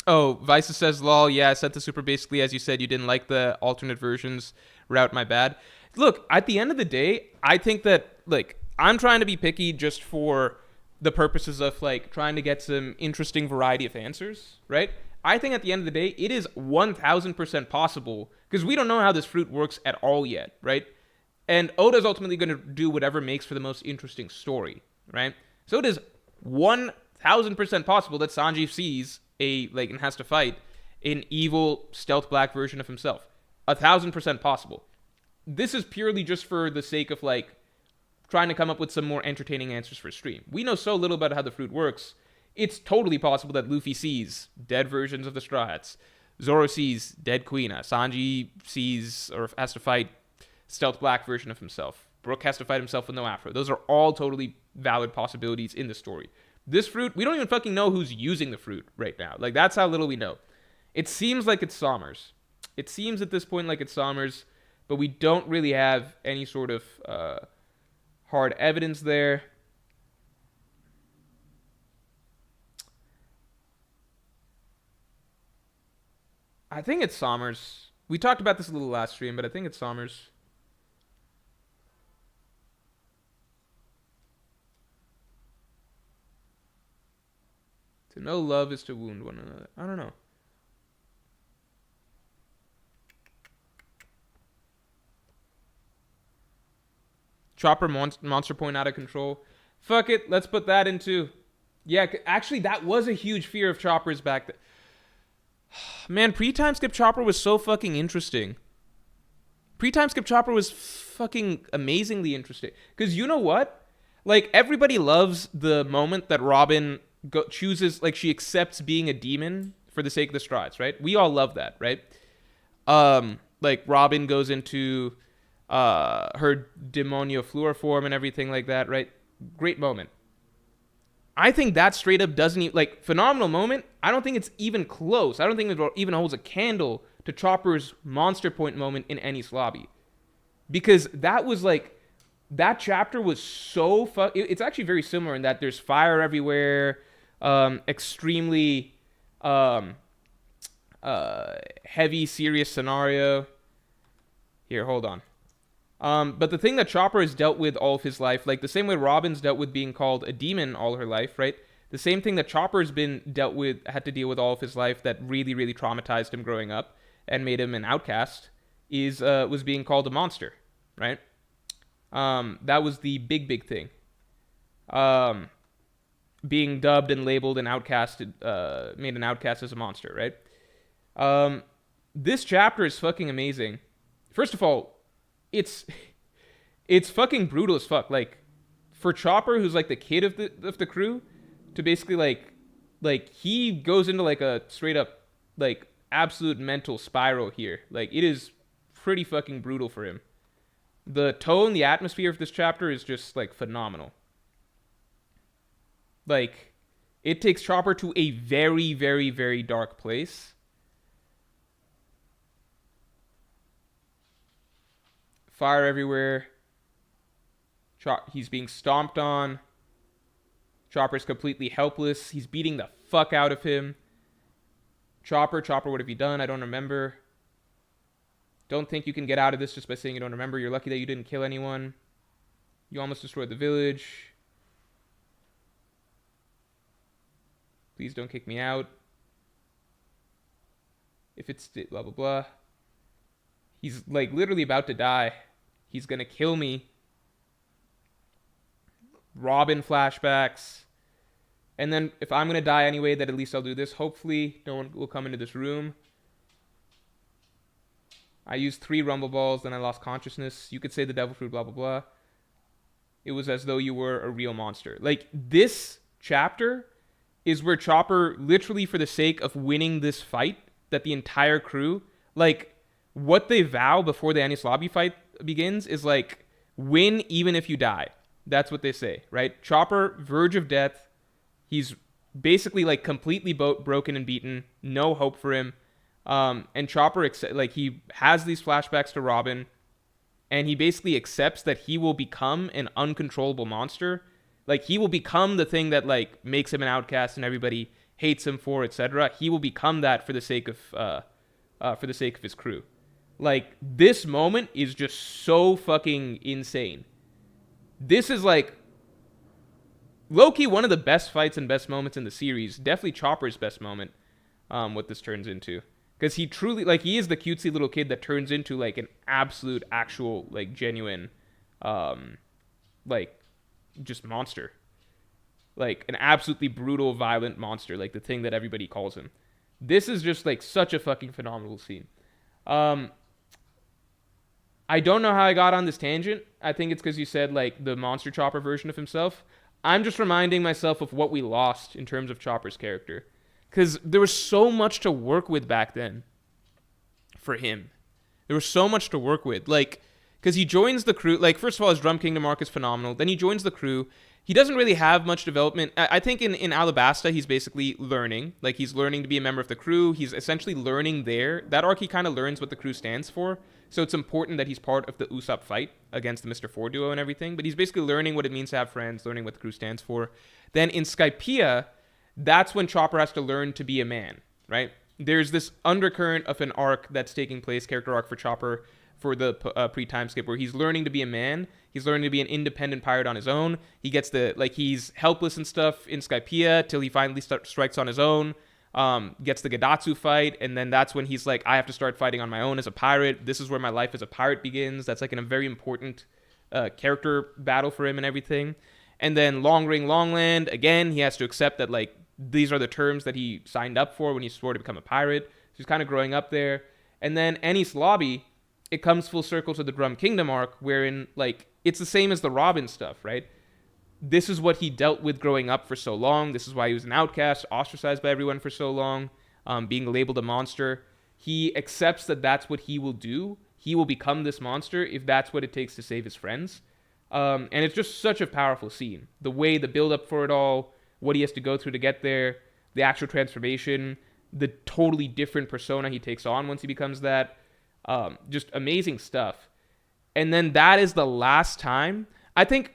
Oh, Vice says, lol, yeah, I sent the super basically as you said you didn't like the alternate versions route, my bad. Look, at the end of the day, I think that, like, I'm trying to be picky just for the purposes of, like, trying to get some interesting variety of answers, right? I think at the end of the day, it is 1000% possible, because we don't know how this fruit works at all yet, right? And Oda's ultimately going to do whatever makes for the most interesting story, right? So it is 1000% possible that Sanji sees and has to fight an evil stealth black version of himself. 1000% possible. This is purely just for the sake of like trying to come up with some more entertaining answers for stream. We know so little about how the fruit works. It's totally possible that Luffy sees dead versions of the Straw Hats. Zoro sees dead Queen. Sanji sees or has to fight stealth black version of himself. Brook has to fight himself with no afro. Those are all totally valid possibilities in the story. This fruit, we don't even fucking know who's using the fruit right now. Like, that's how little we know. It seems like it's Sommers. It seems at this point like it's Sommers, but we don't really have any sort of hard evidence there. I think it's Sommers. We talked about this a little last stream, but I think it's Sommers. To know love is to wound one another. I don't know. Chopper monster point out of control. Fuck it. Let's put that into. Yeah, actually, that was a huge fear of Chopper's back then. Man, pre-time skip Chopper was so fucking interesting. Pre-time skip Chopper was fucking amazingly interesting. Because you know what? Like, everybody loves the moment that Robin chooses, like, she accepts being a demon for the sake of the Strides, right? We all love that, right? Like, Robin goes into her demonio fluor form and everything like that, right? Great moment. I think that straight up doesn't even, like, phenomenal moment. I don't think it's even close. I don't think it even holds a candle to Chopper's monster point moment in Enies Lobby. Because that was like, that chapter was so it's actually very similar in that there's fire everywhere, extremely heavy, serious scenario. Here, hold on. But the thing that Chopper has dealt with all of his life, like the same way Robin's dealt with being called a demon all her life, right? The same thing that Chopper's had to deal with all of his life that really, really traumatized him growing up and made him an outcast was being called a monster, right? That was the big thing. Being dubbed and labeled and outcasted, made an outcast as a monster, right? This chapter is fucking amazing. First of all, it's fucking brutal as fuck. Like, for Chopper, who's like the kid of the crew, to basically like he goes into like a straight up like absolute mental spiral here. Like, it is pretty fucking brutal for him. The tone, the atmosphere of this chapter is just like phenomenal. Like, it takes Chopper to a very, very, very dark place. Fire everywhere. He's being stomped on. Chopper's completely helpless. He's beating the fuck out of him. Chopper, what have you done? I don't remember. Don't think you can get out of this just by saying you don't remember. You're lucky that you didn't kill anyone. You almost destroyed the village. Please don't kick me out. If it's blah, blah, blah. He's like literally about to die. He's gonna kill me. Robin flashbacks. And then if I'm gonna die anyway, then at least I'll do this. Hopefully no one will come into this room. I used 3 rumble balls, then I lost consciousness. You could say the devil fruit, blah, blah, blah. It was as though you were a real monster. Like, this chapter is where Chopper, literally for the sake of winning this fight, that the entire crew, like, what they vow before the Anis Lobby fight begins is, like, win even if you die. That's what they say, right? Chopper, verge of death. He's basically, like, completely broken and beaten. No hope for him. And Chopper, like, he has these flashbacks to Robin, and he basically accepts that he will become an uncontrollable monster. Like, he will become the thing that, like, makes him an outcast and everybody hates him for, etc. He will become that for the sake of his crew. Like, this moment is just so fucking insane. This is, like, low-key one of the best fights and best moments in the series. Definitely Chopper's best moment, what this turns into. Because he truly, like, he is the cutesy little kid that turns into, like, an absolute, actual, like, genuine, like, just monster. Like, an absolutely brutal, violent monster. Like, the thing that everybody calls him. This is just, like, such a fucking phenomenal scene. I don't know how I got on this tangent. I think it's because you said, like, the Monster Chopper version of himself. I'm just reminding myself of what we lost in terms of Chopper's character. Because there was so much to work with back then for him. There was so much to work with. Like, because he joins the crew. Like, first of all, his Drum Kingdom arc is phenomenal. Then he joins the crew. He doesn't really have much development. I think in Alabasta, he's basically learning. Like, he's learning to be a member of the crew. He's essentially learning there. That arc, he kind of learns what the crew stands for. So it's important that he's part of the Usopp fight against the Mr. 4 duo and everything. But he's basically learning what it means to have friends, learning what the crew stands for. Then in Skypiea, that's when Chopper has to learn to be a man, right? There's this undercurrent of an arc that's taking place, character arc for Chopper, for the pre-time skip, where he's learning to be a man. He's learning to be an independent pirate on his own. He gets he's helpless and stuff in Skypiea till he finally strikes on his own, gets the Gadatsu fight, and then that's when he's like, I have to start fighting on my own as a pirate. This is where my life as a pirate begins. That's like a very important character battle for him and everything. And then Long Ring Longland, again, he has to accept that, like, these are the terms that he signed up for when he swore to become a pirate. So he's kind of growing up there. And then Enies Lobby, it comes full circle to the Drum Kingdom arc, wherein, like, it's the same as the Robin stuff, right? This is what he dealt with growing up for so long. This is why he was an outcast, ostracized by everyone for so long, being labeled a monster. He accepts that that's what he will do. He will become this monster if that's what it takes to save his friends. And it's just such a powerful scene. The way, the build-up for it all, what he has to go through to get there, the actual transformation, the totally different persona he takes on once he becomes that. Just amazing stuff. And then that is the last time. I think,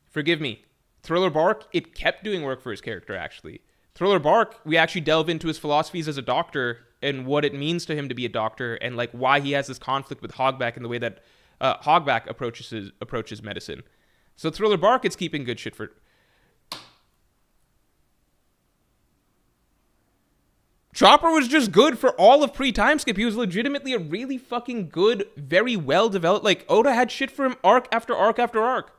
forgive me, Thriller Bark, it kept doing work for his character, actually. Thriller Bark, we actually delve into his philosophies as a doctor and what it means to him to be a doctor and, like, why he has this conflict with Hogback and the way that Hogback approaches medicine. So Thriller Bark, it's keeping good shit for... Chopper was just good for all of pre-time skip. He was legitimately a really fucking good, very well-developed... Like, Oda had shit for him arc after arc after arc.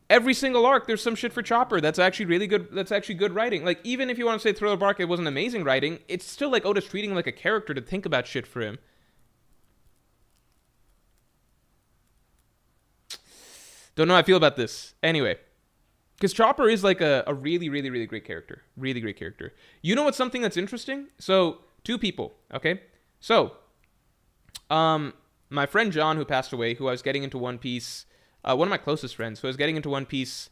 Every single arc, there's some shit for Chopper. That's actually really good. That's actually good writing. Like, even if you want to say Thriller Bark, it wasn't amazing writing, it's still like Oda's treating him like a character to think about shit for him. Don't know how I feel about this. Anyway. Because Chopper is like a really, really, really great character. Really great character. You know what's something that's interesting? So, 2 people, okay? So, my friend John, who passed away, who I was getting into One Piece, one of my closest friends, who I was getting into One Piece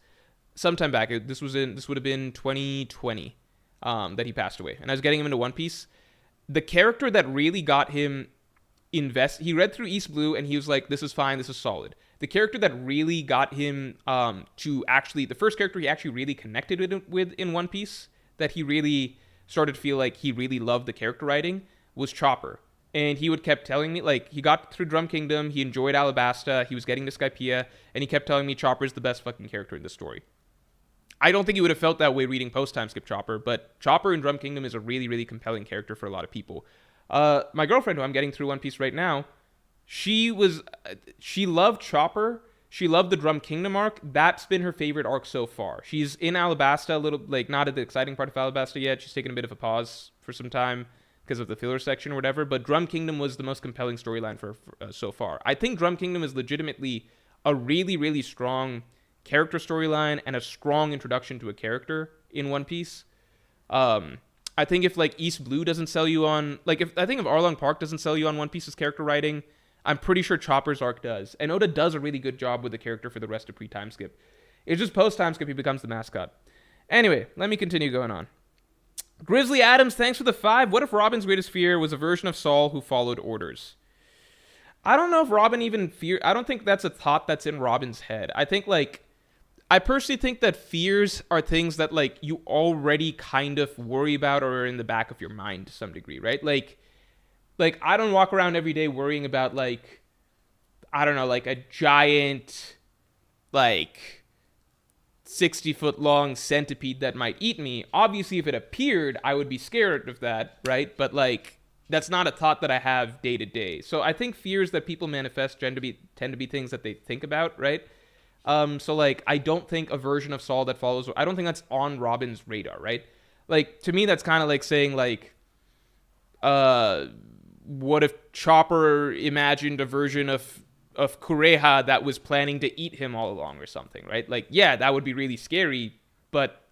sometime back. This would have been 2020 that he passed away. And I was getting him into One Piece. The character that really got him he read through East Blue and he was like, this is fine, this is solid. the character that really got him to actually, the first character he actually really connected with in One Piece, that he really started to feel like he really loved the character writing, was Chopper. And he would kept telling me, like, he got through Drum Kingdom, he enjoyed Alabasta, he was getting to Skypiea, and he kept telling me Chopper's the best fucking character in the story. I don't think he would have felt that way reading post-time skip Chopper, but Chopper in Drum Kingdom is a really, really compelling character for a lot of people. My girlfriend, who I'm getting through One Piece right now, she loved Chopper. She loved the Drum Kingdom arc. That's been her favorite arc so far. She's in Alabasta a little, like, not at the exciting part of Alabasta yet. She's taken a bit of a pause for some time because of the filler section or whatever. But Drum Kingdom was the most compelling storyline for so far. I think Drum Kingdom is legitimately a really, really strong character storyline and a strong introduction to a character in One Piece. I think if like East Blue doesn't sell you on, like, if Arlong Park doesn't sell you on One Piece's character writing, I'm pretty sure Chopper's arc does. And Oda does a really good job with the character for the rest of pre-time skip. It's just post-time skip he becomes the mascot. Anyway, let me continue going on. Grizzly Adams, thanks for the 5. What if Robin's greatest fear was a version of Saul who followed orders? I don't know if Robin even I don't think that's a thought that's in Robin's head. I personally think that fears are things that, like, you already kind of worry about or are in the back of your mind to some degree, right? Like I don't walk around every day worrying about, like, I don't know, like a giant, like, 60-foot long centipede that might eat me. Obviously, if it appeared, I would be scared of that, right? But, like, that's not a thought that I have day to day. So I think fears that people manifest tend to be things that they think about, right? So, like, I don't think a version of Saul that follows, I don't think that's on Robin's radar, right? Like, to me, that's kind of like saying, like, what if Chopper imagined a version of Kureha that was planning to eat him all along or something, right? Like, yeah, that would be really scary,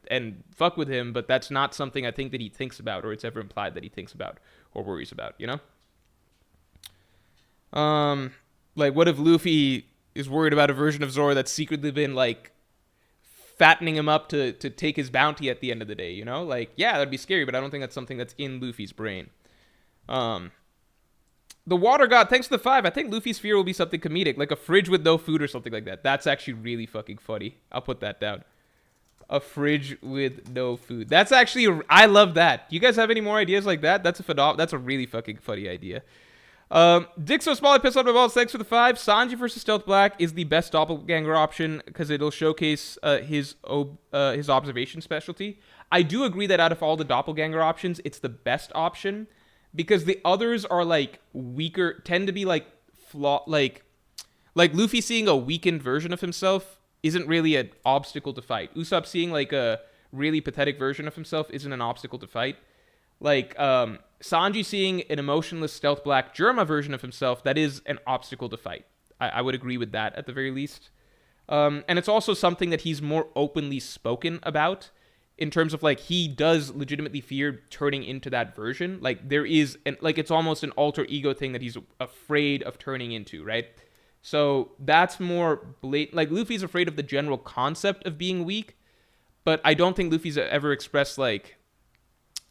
and fuck with him, but that's not something I think that he thinks about, or it's ever implied that he thinks about or worries about, you know? Like, what if Luffy is worried about a version of Zoro that's secretly been, like, fattening him up to take his bounty at the end of the day, you know? Like, yeah, that'd be scary, but I don't think that's something that's in Luffy's brain. The Water God, thanks for the 5. I think Luffy's fear will be something comedic, like a fridge with no food or something like that. That's actually really fucking funny. I'll put that down. A fridge with no food. That's actually, I love that. Do you guys have any more ideas like that? That's a really fucking funny idea. Dick so small I pissed off my balls. Thanks for the 5. Sanji versus Stealth Black is the best doppelganger option because it'll showcase his observation specialty. I do agree that out of all the doppelganger options, it's the best option because the others are, like, weaker, tend to be, like, like Luffy seeing a weakened version of himself isn't really an obstacle to fight. Usopp seeing, like, a really pathetic version of himself isn't an obstacle to fight. Like, Sanji seeing an emotionless Stealth Black Germa version of himself, that is an obstacle to fight. I would agree with that at the very least. And it's also something that he's more openly spoken about in terms of, like, he does legitimately fear turning into that version. Like, there is, it's almost an alter ego thing that he's afraid of turning into, right? So that's more blatant. Like, Luffy's afraid of the general concept of being weak, but I don't think Luffy's ever expressed, like,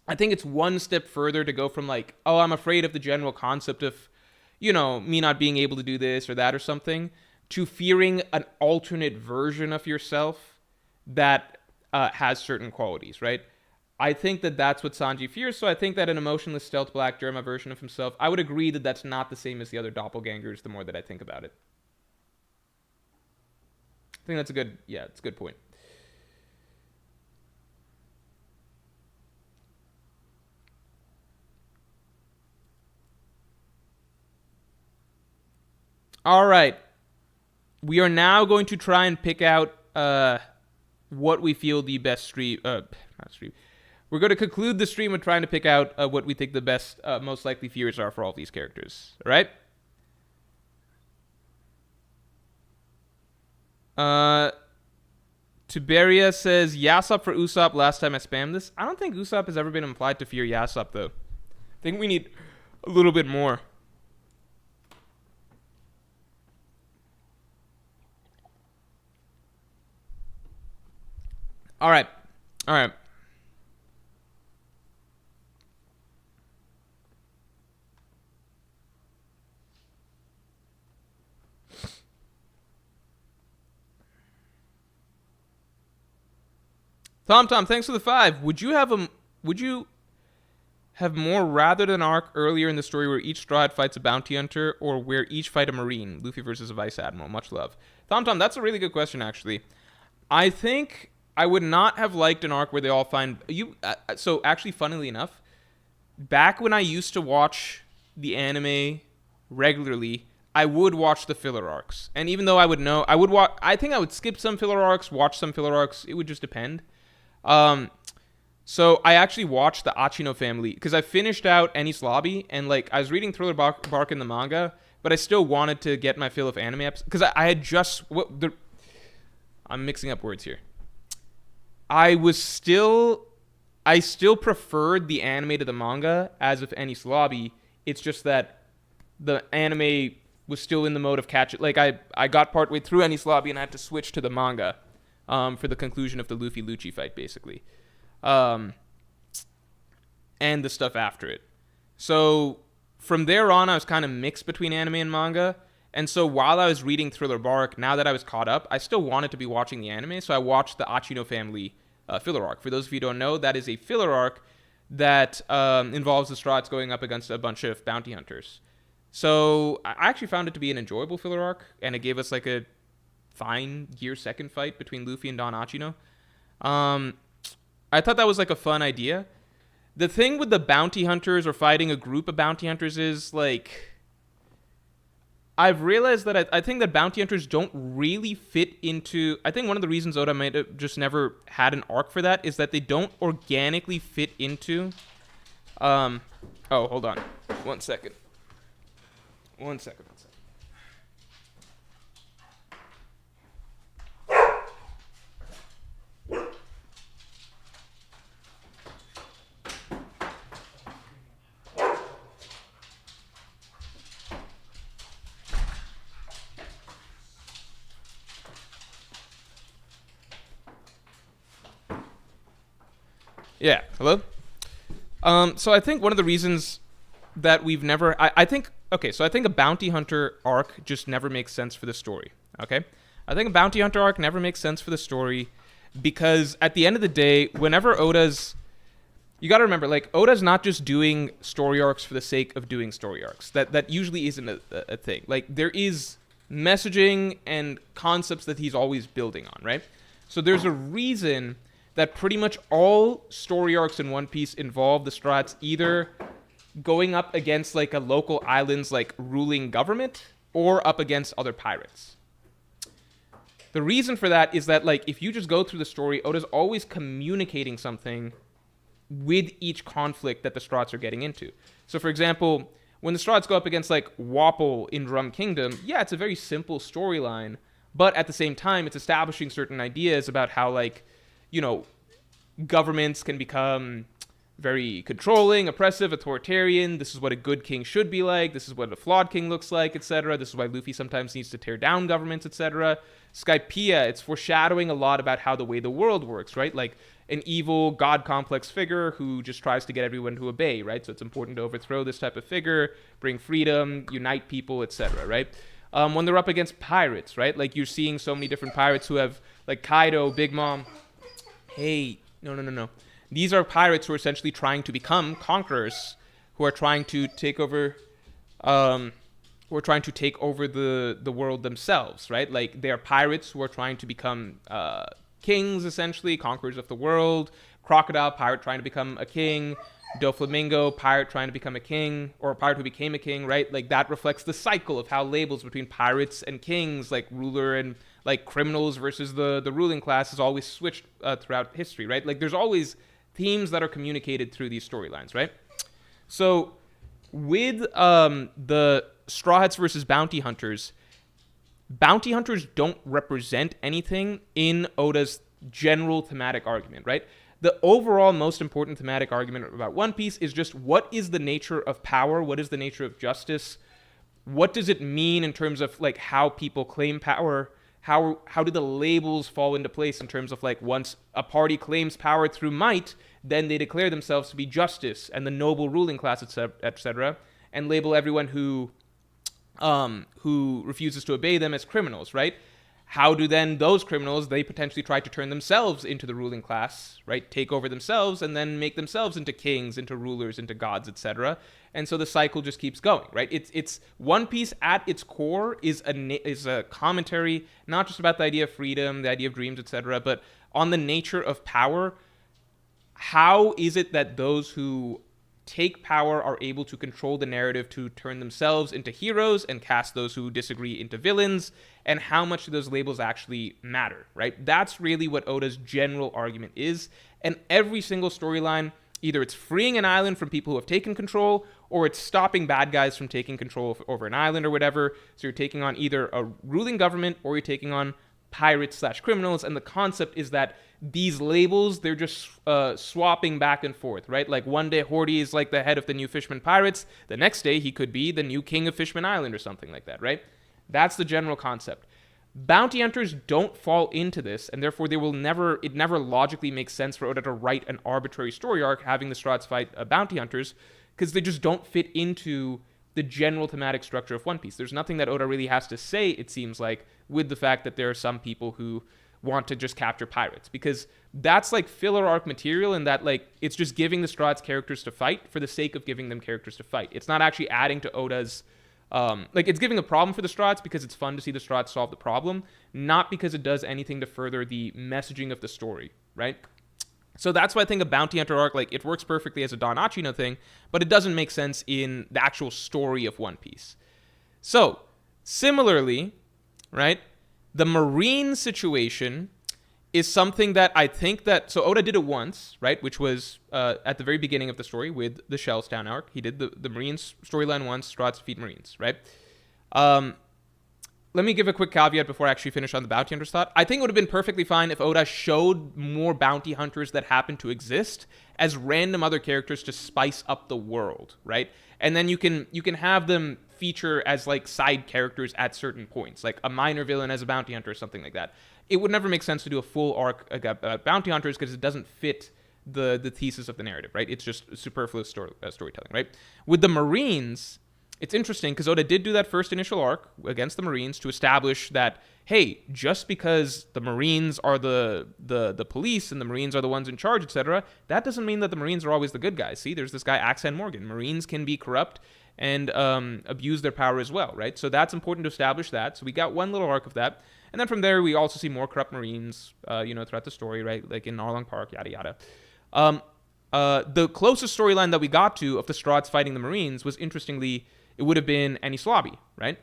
I think it's one step further to go from, like, oh, I'm afraid of the general concept of, you know, me not being able to do this or that or something, to fearing an alternate version of yourself that has certain qualities, right? I think that that's what Sanji fears, so I think that an emotionless Stealth Black Germa version of himself, I would agree that that's not the same as the other doppelgangers the more that I think about it. I think that's it's a good point. All right. We are now going to try and pick out what we feel the best stream. Not stream. We're going to conclude the stream with trying to pick out what we think the best, most likely fears are for all of these characters. All right? Tiberia says Yasop for Usopp. Last time I spammed this. I don't think Usopp has ever been implied to fear Yasop, though. I think we need a little bit more. All right. Tom, thanks for the 5. Would you have more rather than arc earlier in the story where each Straw Hat fights a bounty hunter, or where each fight a marine? Luffy versus a vice admiral. Much love. Tom, that's a really good question, actually. I think I would not have liked an arc where they all find you. So actually, funnily enough, back when I used to watch the anime regularly, I would watch the filler arcs. And even though I would know, I think I would skip some filler arcs, watch some filler arcs. It would just depend. So I actually watched the Achino family because I finished out Enies Lobby, and like I was reading Thriller Bark in the manga, but I still wanted to get my fill of anime episodes because I had just I'm mixing up words here. I still preferred the anime to the manga as of Enies Lobby. It's just that the anime was still in the mode of catch it. Like I got partway through Enies Lobby and I had to switch to the manga for the conclusion of the Luffy Lucci fight, basically. And the stuff after it. So from there on, I was kind of mixed between anime and manga. And so while I was reading Thriller Bark, now that I was caught up, I still wanted to be watching the anime. So I watched the Achino family filler arc. For those of you who don't know, that is a filler arc that involves the Straw Hats going up against a bunch of bounty hunters. So I actually found it to be an enjoyable filler arc, and it gave us like a fine Gear second fight between Luffy and Don Achino. I thought that was like a fun idea. The thing with the bounty hunters or fighting a group of bounty hunters is like, I've realized that I think that bounty hunters don't really fit into, I think one of the reasons Oda might have just never had an arc for that is that they don't organically fit into, oh, hold on. One second. Yeah, hello? So I think one of the reasons that we've never... I think a bounty hunter arc just never makes sense for the story, okay? I think a bounty hunter arc never makes sense for the story because at the end of the day, whenever Oda's... You gotta remember, like, Oda's not just doing story arcs for the sake of doing story arcs. That usually isn't a thing. Like, there is messaging and concepts that he's always building on, right? So there's a reason that pretty much all story arcs in One Piece involve the Straw Hats either going up against like a local island's like ruling government or up against other pirates. The reason for that is that like if you just go through the story, Oda's always communicating something with each conflict that the Straw Hats are getting into. So for example, when the Straw Hats go up against like Wapol in Drum Kingdom, yeah, it's a very simple storyline, but at the same time it's establishing certain ideas about how like, you know, governments can become very controlling, oppressive, authoritarian. This is what a good king should be like. This is what a flawed king looks like, etc. This is why Luffy sometimes needs to tear down governments, etc. Skypiea, it's foreshadowing a lot about how the way the world works, right? Like an evil god complex figure who just tries to get everyone to obey, right? So it's important to overthrow this type of figure, bring freedom, unite people, etc., right? When they're up against pirates, right? Like you're seeing so many different pirates who have like Kaido, Big Mom. Hey, no. These are pirates who are essentially trying to become conquerors, who are trying to take over, the world themselves, right? Like they are pirates who are trying to become kings, essentially, conquerors of the world. Crocodile, pirate trying to become a king. Doflamingo, pirate trying to become a king, or a pirate who became a king, right? Like that reflects the cycle of how labels between pirates and kings, like ruler and like criminals versus the ruling class, is always switched throughout history, right? Like there's always themes that are communicated through these storylines, right? So with the Straw Hats versus bounty hunters don't represent anything in Oda's general thematic argument, right? The overall most important thematic argument about One Piece is just what is the nature of power? What is the nature of justice? What does it mean in terms of like how people claim power? How do the labels fall into place in terms of like once a party claims power through might, then they declare themselves to be justice and the noble ruling class, etc., and label everyone who refuses to obey them as criminals, right? how do then those criminals, they potentially try to turn themselves into the ruling class, right? Take over themselves and then make themselves into kings, into rulers, into gods, etc. And so the cycle just keeps going, right? It's One Piece at its core is a commentary not just about the idea of freedom, the idea of dreams, etc., but on the nature of power. How is it that those who take power are able to control the narrative to turn themselves into heroes and cast those who disagree into villains, and how much do those labels actually matter, right? That's really what Oda's general argument is. And every single storyline, either it's freeing an island from people who have taken control, or it's stopping bad guys from taking control over an island or whatever. So you're taking on either a ruling government or you're taking on pirates/criminals, and the concept is that these labels, they're just swapping back and forth, right? Like one day Horty is like the head of the new Fishman Pirates, the next day he could be the new king of Fishman Island or something like that, right? That's the general concept. Bounty hunters don't fall into this, and therefore it never logically makes sense for Oda to write an arbitrary story arc having the Strats fight bounty hunters, because they just don't fit into the general thematic structure of One Piece. There's nothing that Oda really has to say, it seems like, with the fact that there are some people who want to just capture pirates, because that's like filler arc material, and that like it's just giving the Strats characters to fight for the sake of giving them characters to fight. It's not actually adding to Oda's it's giving a problem for the Strats because it's fun to see the Strats solve the problem, not because it does anything to further the messaging of the story, right? So that's why I think a bounty hunter arc, like, it works perfectly as a Don Achino thing, but it doesn't make sense in the actual story of One Piece. So similarly, right, the Marine situation is something that I think that, so Oda did it once, right, which was at the very beginning of the story with the Shellstown arc. He did the Marines storyline once, Strats defeat Marines, right? Let me give a quick caveat before I actually finish on the bounty hunters thought. I think it would have been perfectly fine if Oda showed more bounty hunters that happen to exist as random other characters to spice up the world, right? And then you can have them feature as like side characters at certain points, like a minor villain as a bounty hunter or something like that. It would never make sense to do a full arc about bounty hunters because it doesn't fit the thesis of the narrative, right? It's just superfluous storytelling, right? With the Marines, it's interesting because Oda did do that first initial arc against the Marines to establish that, hey, just because the Marines are the police and the Marines are the ones in charge, etc., that doesn't mean that the Marines are always the good guys. See, there's this guy, Axan Morgan. Marines can be corrupt and abuse their power as well, right? So that's important to establish that. So we got one little arc of that. And then from there, we also see more corrupt Marines, throughout the story, right? Like in Narlong Park, yada, yada. The closest storyline that we got to of the Strats fighting the Marines was, interestingly, it would have been Enies Lobby, right?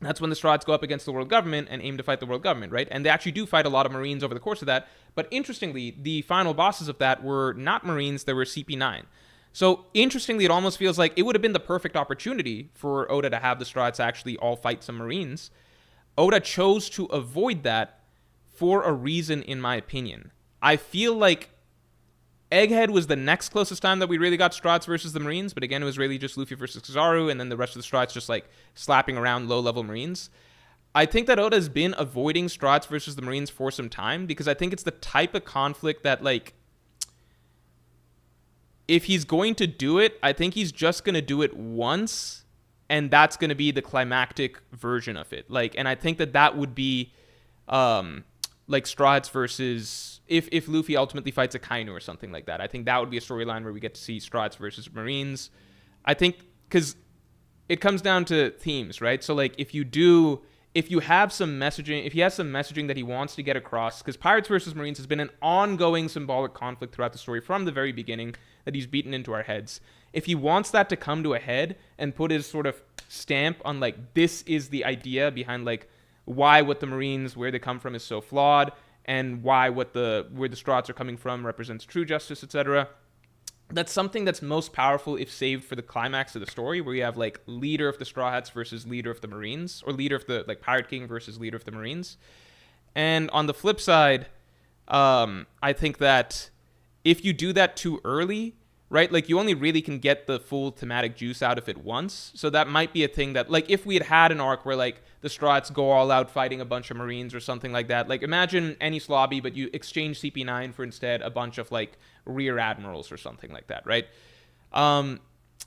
That's when the Strats go up against the world government and aim to fight the world government, right? And they actually do fight a lot of Marines over the course of that. But interestingly, the final bosses of that were not Marines, they were CP9. So interestingly, it almost feels like it would have been the perfect opportunity for Oda to have the Strats actually all fight some Marines. Oda chose to avoid that for a reason, in my opinion. I feel like Egghead was the next closest time that we really got Strats versus the Marines, but again, it was really just Luffy versus Kizaru, and then the rest of the Strats just like slapping around low-level Marines. I think that Oda's been avoiding Strats versus the Marines for some time, because I think it's the type of conflict that, like, if he's going to do it, I think he's just going to do it once, and that's going to be the climactic version of it. Like, and I think that would be like Strats versus if Luffy ultimately fights a Kainu or something like that. I think that would be a storyline where we get to see Strats versus Marines. I think because it comes down to themes, right? So like if you have some messaging, if he has some messaging that he wants to get across, because Pirates versus Marines has been an ongoing symbolic conflict throughout the story from the very beginning that he's beaten into our heads. If he wants that to come to a head and put his sort of stamp on like, this is the idea behind like why what the Marines, where they come from, is so flawed, and why where the Strats are coming from represents true justice, etc. That's something that's most powerful if saved for the climax of the story, where you have like leader of the Straw Hats versus leader of the Marines, or leader of the like Pirate King versus leader of the Marines. And on the flip side, I think that if you do that too early, right, like you only really can get the full thematic juice out of it once. So that might be a thing that, like, if we had an arc where like the Strats go all out fighting a bunch of Marines or something like that, like imagine Enies Lobby, but you exchange CP9 for instead a bunch of like rear admirals or something like that, right?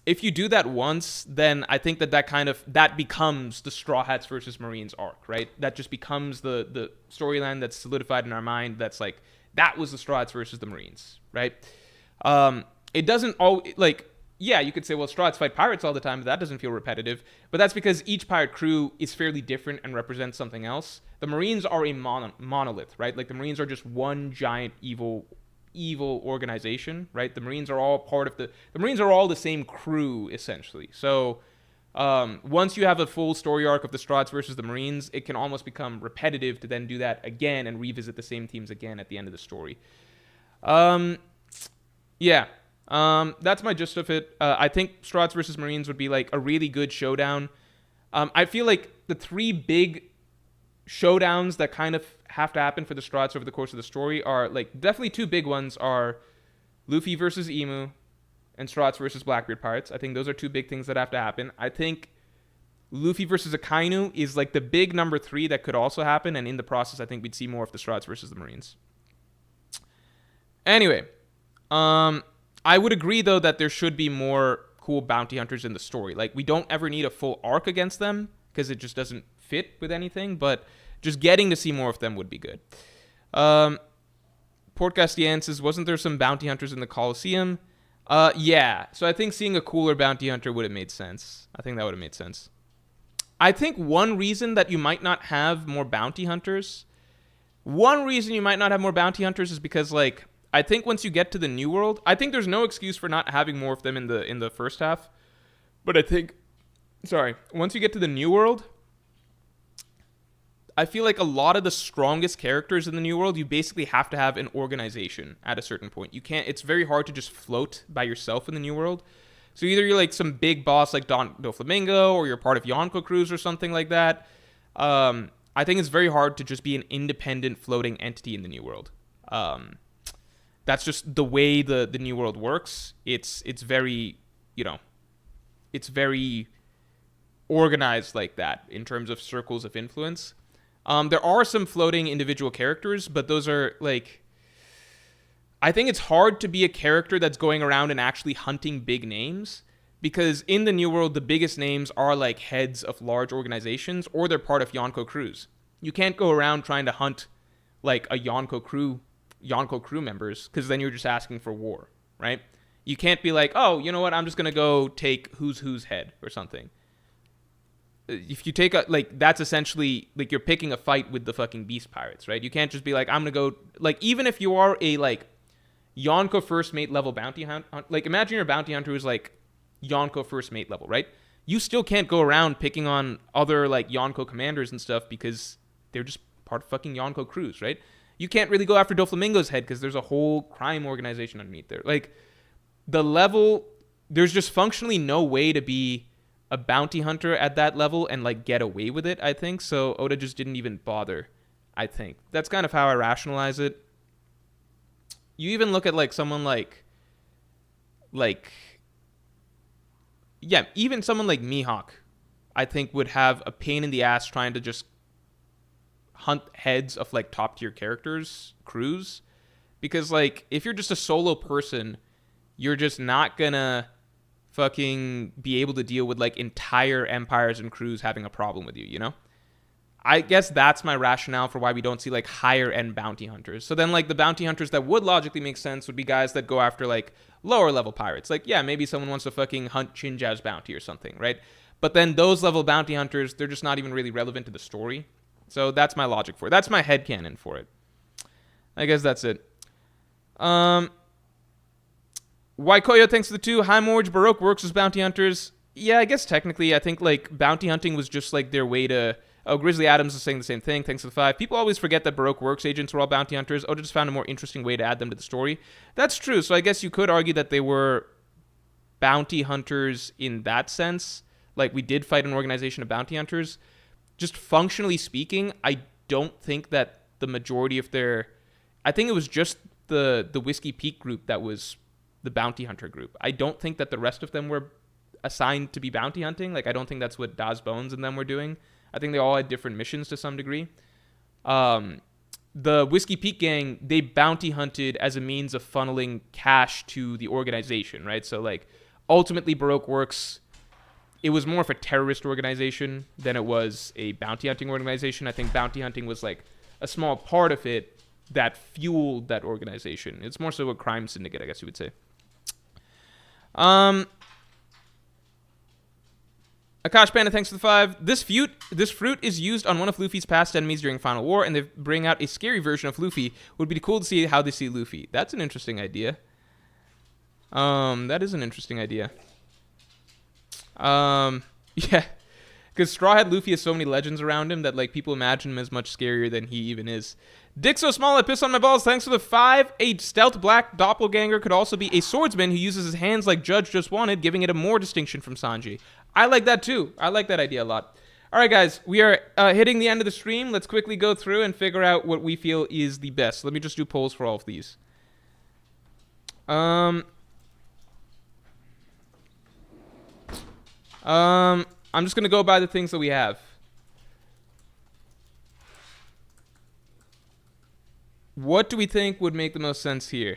if you do that once, then I think that becomes the Straw Hats versus Marines arc, right? That just becomes the storyline that's solidified in our mind. That's like that was the Straw Hats versus the Marines, right? It doesn't all like yeah, you could say well Straw Hats fight pirates all the time, but that doesn't feel repetitive. But that's because each pirate crew is fairly different and represents something else. The Marines are a monolith, right? Like the Marines are just one giant evil organization, right? The Marines are all the Marines are all the same crew essentially. So once you have a full story arc of the Strahds versus the Marines, it can almost become repetitive to then do that again and revisit the same teams again at the end of the story. Yeah, that's my gist of it. I think Strahds versus Marines would be like a really good showdown. I feel like the three big showdowns that kind of have to happen for the Strahds over the course of the story are like definitely two big ones are Luffy versus Emu and Strahds versus Blackbeard Pirates. I think those are two big things that have to happen. I think Luffy versus Akainu is like the big number 3 that could also happen, and in the process I think we'd see more of the Strahds versus the Marines. Anyway, I would agree though that there should be more cool bounty hunters in the story. Like we don't ever need a full arc against them because it just doesn't fit with anything, but just getting to see more of them would be good. Port Gastian says, wasn't there some bounty hunters in the Colosseum? Yeah. So I think seeing a cooler bounty hunter would have made sense. I think that would have made sense. I think one reason that you might not have more bounty hunters, is because like I think once you get to the New World, I think there's no excuse for not having more of them in the first half. But I think, once you get to the New World, I feel like a lot of the strongest characters in the New World, you basically have to have an organization at a certain point. You can't. It's very hard to just float by yourself in the New World. So either you're like some big boss like Don Doflamingo, or you're part of Yonko Cruise or something like that. I think it's very hard to just be an independent floating entity in the New World. That's just the way the New World works. It's very, it's very organized like that in terms of circles of influence. There are some floating individual characters, but those are like, I think it's hard to be a character that's going around and actually hunting big names, because in the New World, the biggest names are like heads of large organizations, or they're part of Yonko crews. You can't go around trying to hunt like a Yonko crew members, because then you're just asking for war, right? You can't be like, oh, you know what, I'm just going to go take who's head or something. If you take that's essentially like you're picking a fight with the fucking beast pirates, right? You can't just be like, I'm gonna go, like, even if you are a like Yonko first mate level bounty hunter, like imagine you're a bounty hunter who's like Yonko first mate level, right? You still can't go around picking on other like Yonko commanders and stuff because they're just part of fucking Yonko crews, right? You can't really go after Doflamingo's head because there's a whole crime organization underneath there. Like the level, there's just functionally no way to be a bounty hunter at that level and like get away with it, I think. So Oda just didn't even bother, I think. That's kind of how I rationalize it. You even look at like someone even someone like Mihawk, I think would have a pain in the ass trying to just hunt heads of like top tier characters, crews, because like if you're just a solo person, you're just not gonna fucking be able to deal with like entire empires and crews having a problem with you, I guess that's my rationale for why we don't see like higher end bounty hunters. So then like the bounty hunters that would logically make sense would be guys that go after like lower level pirates. Like, yeah, maybe someone wants to fucking hunt Chinjao's bounty or something, right? But then those level bounty hunters, they're just not even really relevant to the story. So that's my logic for it. That's my headcanon for it. I guess that's it. Waikoyo, thanks for the 2. Hi, Morj. Baroque works as bounty hunters. Yeah, I guess technically, I think like bounty hunting was just like their way to. Oh, Grizzly Adams is saying the same thing. Thanks for the 5. People always forget that Baroque works agents were all bounty hunters. Oda just found a more interesting way to add them to the story. That's true. So I guess you could argue that they were bounty hunters in that sense. Like we did fight an organization of bounty hunters. Just functionally speaking, I don't think that the majority of their. I think it was just the Whiskey Peak group that was the bounty hunter group. I don't think that the rest of them were assigned to be bounty hunting. Like I don't think that's what Daz Bones and them were doing. I think they all had different missions to some degree. The Whiskey Peak gang, they bounty hunted as a means of funneling cash to the organization, right? So like, ultimately Baroque Works, it was more of a terrorist organization than it was a bounty hunting organization. I think bounty hunting was like a small part of it that fueled that organization. It's more so a crime syndicate, I guess you would say. Akash Panda, thanks for the 5. This fruit is used on one of Luffy's past enemies during Final War, and they bring out a scary version of Luffy. Would be cool to see how they see Luffy. That's an interesting idea. That is an interesting idea. Yeah. Because Straw Hat Luffy has so many legends around him that like people imagine him as much scarier than he even is. Dick so small I piss on my balls. Thanks for the 5. A stealth black doppelganger could also be a swordsman who uses his hands like Judge just wanted, giving it a more distinction from Sanji. I like that too. I like that idea a lot. All right, guys, we are hitting the end of the stream. Let's quickly go through and figure out what we feel is the best. Let me just do polls for all of these. I'm just gonna go by the things that we have. What do we think would make the most sense here?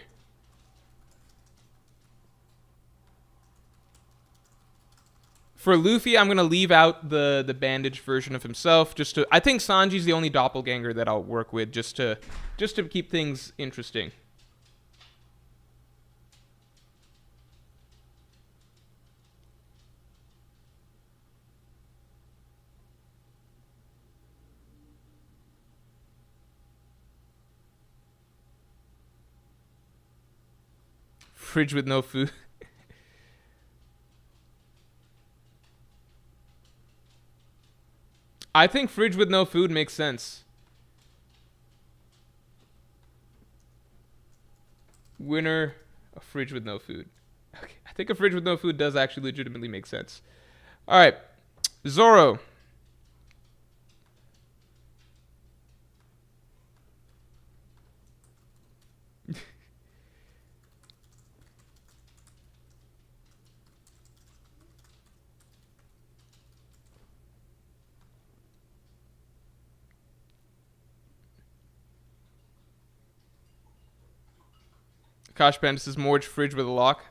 For Luffy, I'm gonna leave out the bandaged version of himself. I think Sanji's the only doppelganger that I'll work with, just to keep things interesting. Fridge with no food. I think fridge with no food makes sense. Winner, a fridge with no food. Okay, I think a fridge with no food does actually legitimately make sense. All right, Zoro. Kosh Bandit says Morj fridge with a lock.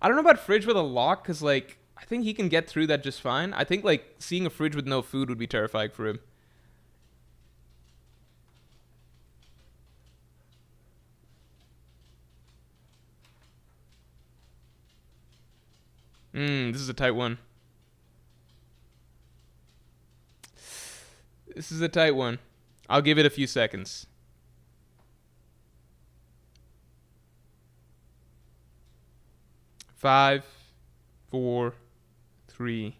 I don't know about fridge with a lock because, like, I think he can get through that just fine. I think, like, seeing a fridge with no food would be terrifying for him. This is a tight one. This is a tight one. I'll give it a few seconds. Five, 4, 3,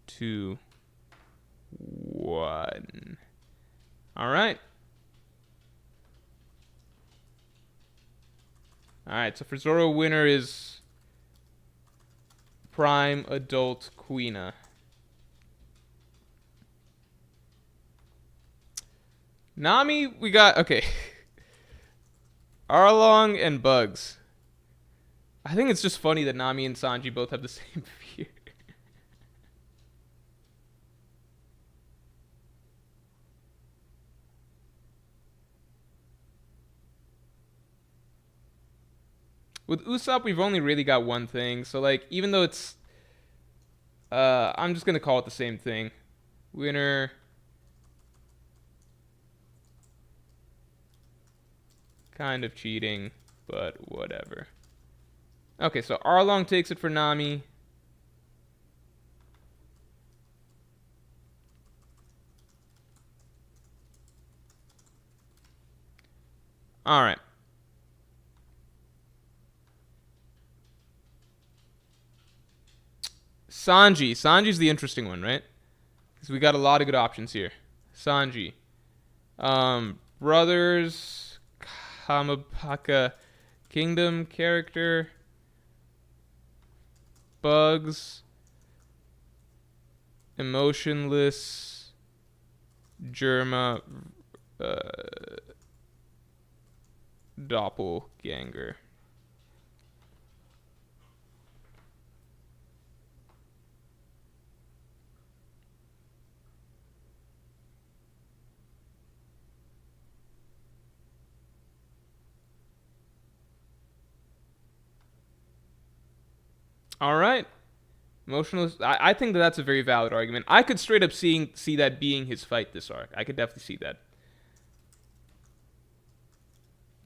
2, 1. All right. All right. So for Zoro, winner is Prime Adult Queena. Nami, we got okay. Arlong and Bugs. I think it's just funny that Nami and Sanji both have the same fear. With Usopp, we've only really got one thing. So, like, even though it's... I'm just going to call it the same thing. Winner... Kind of cheating, but whatever. Okay, so Arlong takes it for Nami. All right. Sanji. Sanji's the interesting one, right? Because we got a lot of good options here. Sanji. Brothers. Kamapaka Kingdom character. Bugs. Emotionless. Germa. Doppelganger. All right. Motionless. I think that that's a very valid argument. I could straight up see that being his fight this arc. I could definitely see that.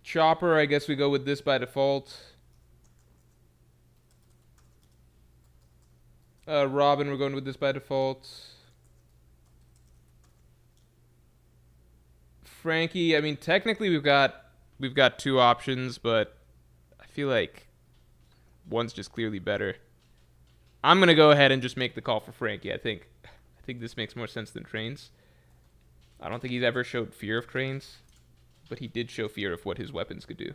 Chopper, I guess we go with this by default. Robin, we're going with this by default. Frankie, I mean, technically we've got two options, but I feel like one's just clearly better. I'm gonna go ahead and just make the call for Frankie. I think this makes more sense than Trains. I don't think he's ever showed fear of Trains, but he did show fear of what his weapons could do.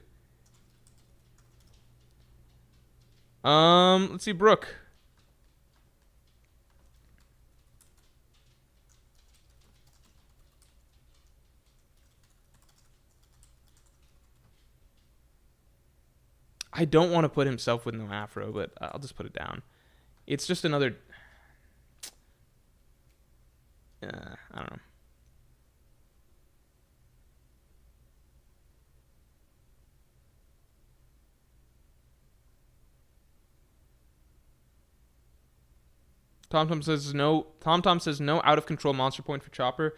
Let's see, Brooke. I don't want to put himself with no afro, but I'll just put it down. It's just another. I don't know. TomTom says no. TomTom says no out of control monster point for Chopper.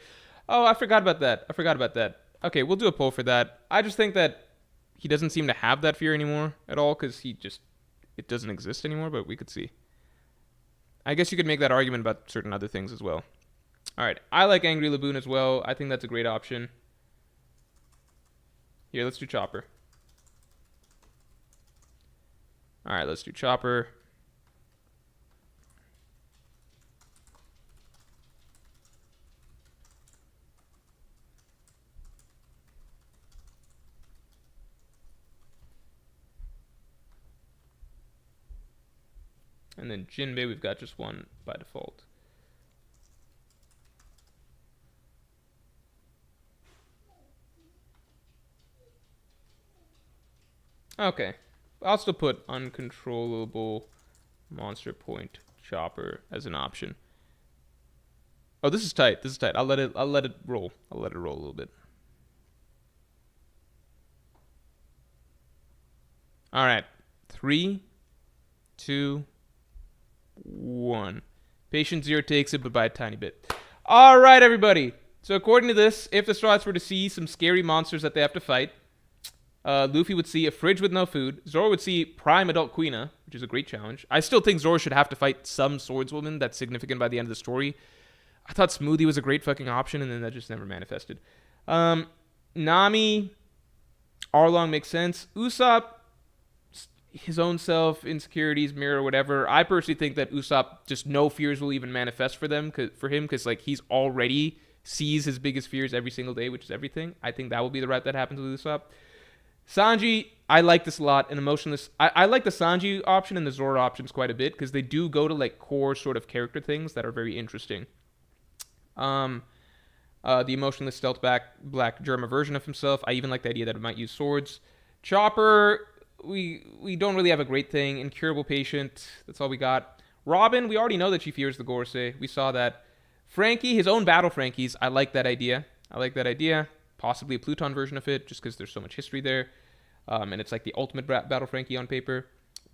Oh, I forgot about that. Okay, we'll do a poll for that. I just think that he doesn't seem to have that fear anymore at all because it doesn't exist anymore. But we could see. I guess you could make that argument about certain other things as well. All right, I like Angry Laboon as well. I think that's a great option. Here, let's do Chopper. All right, let's do Chopper. And then Jinbei, we've got just one by default. Okay. I'll still put uncontrollable monster point Chopper as an option. Oh, this is tight. I'll let it roll. I'll let it roll a little bit. All right. 3, 2, 1. Patient Zero takes it, but by a tiny bit. All right, everybody. So according to this, if the Straw Hats were to see some scary monsters that they have to fight, Luffy would see a fridge with no food. Zoro would see prime adult Quina, which is a great challenge. I still think Zoro should have to fight some swordswoman that's significant by the end of the story. I thought Smoothie was a great fucking option, and then that just never manifested. Nami, Arlong makes sense. Usopp, his own self, insecurities, mirror, whatever. I personally think that Usopp, just no fears will even manifest for him, because like he's already sees his biggest fears every single day, which is everything. I think that will be the route that happens with Usopp. Sanji, I like this a lot. An emotionless. I like the Sanji option and the Zoro options quite a bit because they do go to like core sort of character things that are very interesting. The emotionless stealth black Germa version of himself. I even like the idea that it might use swords. Chopper, we don't really have a great thing. Incurable patient. That's all we got. Robin, we already know that she fears the Gorosei. We saw that. Frankie, his own battle Frankies. I like that idea. Possibly a Pluton version of it, just because there's so much history there. And it's like the ultimate Battle Frankie on paper.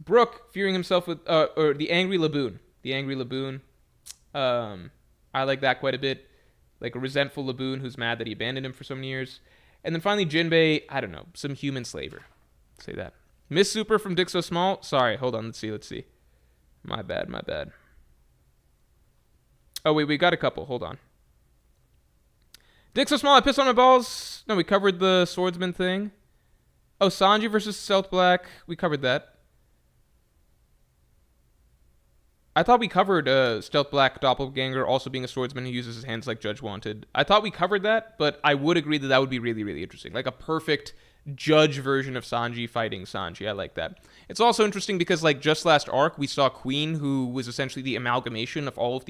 Brook, fearing himself with... or the Angry Laboon. I like that quite a bit. Like a resentful Laboon who's mad that he abandoned him for so many years. And then finally, Jinbei, I don't know, some human slaver. Say that. Miss Super from Dick So Small. Sorry, hold on, let's see. My bad. Oh, wait, we got a couple. Hold on. Dick So Small, I pissed on my balls. No, we covered the swordsman thing. Oh, Sanji versus Stealth Black. We covered that. I thought we covered Stealth Black Doppelganger also being a swordsman who uses his hands like Judge Wanted. I thought we covered that, but I would agree that would be really, really interesting. Like a perfect Judge version of Sanji fighting Sanji. I like that. It's also interesting because like just last arc, we saw Queen, who was essentially the amalgamation of all of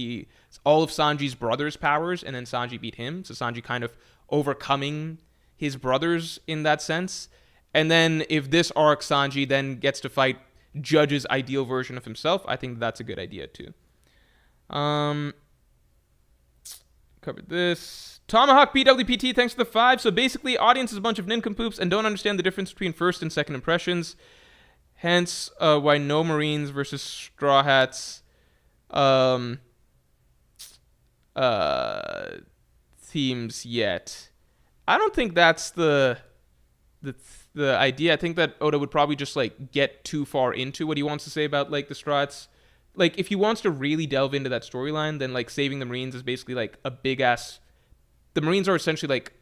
Sanji's brothers' powers, and then Sanji beat him. So Sanji kind of overcoming his brothers in that sense. And then if this arc Sanji then gets to fight Judge's ideal version of himself, I think that's a good idea too. Covered this. Tomahawk PWPT, thanks for the 5. So basically, audience is a bunch of nincompoops and don't understand the difference between first and second impressions. Hence, why no Marines versus Straw Hats um, uh, themes yet. I don't think that's the the idea. I think that Oda would probably just like get too far into what he wants to say about like the Strats. Like if he wants to really delve into that storyline, then like saving the Marines is basically like a big ass. The Marines are essentially like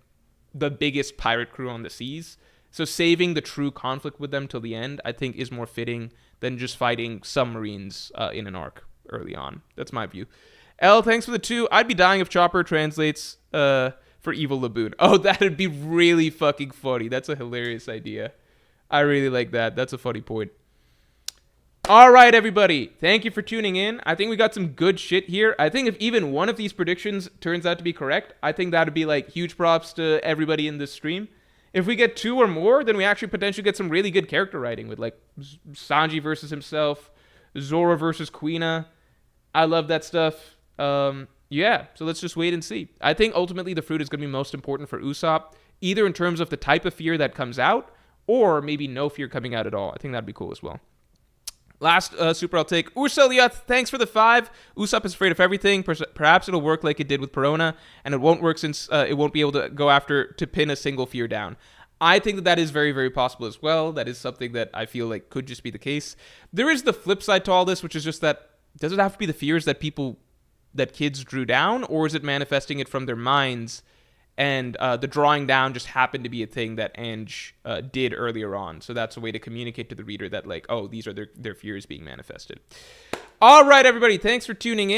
the biggest pirate crew on the seas. So saving the true conflict with them till the end, I think, is more fitting than just fighting some Marines in an arc early on. That's my view. L, thanks for the 2. I'd be dying if Chopper translates for Evil Laboon. Oh, that'd be really fucking funny. That's a hilarious idea. I really like that. That's a funny point. All right, everybody. Thank you for tuning in. I think we got some good shit here. I think if even one of these predictions turns out to be correct, I think that would be like huge props to everybody in this stream. If we get 2 or more, then we actually potentially get some really good character writing with like Sanji versus himself, Zora versus Quina. I love that stuff. Yeah, so let's just wait and see. I think ultimately the fruit is going to be most important for Usopp, either in terms of the type of fear that comes out, or maybe no fear coming out at all. I think that'd be cool as well. Last super I'll take. Urseliath, thanks for the 5. Usopp is afraid of everything. Perhaps it'll work like it did with Perona, and it won't work since it won't be able to go after to pin a single fear down. I think that is very, very possible as well. That is something that I feel like could just be the case. There is the flip side to all this, which is just that does it have to be the fears that kids drew down, or is it manifesting it from their minds? And the drawing down just happened to be a thing that Ange did earlier on. So that's a way to communicate to the reader that, like, oh, these are their fears being manifested. All right, everybody. Thanks for tuning in.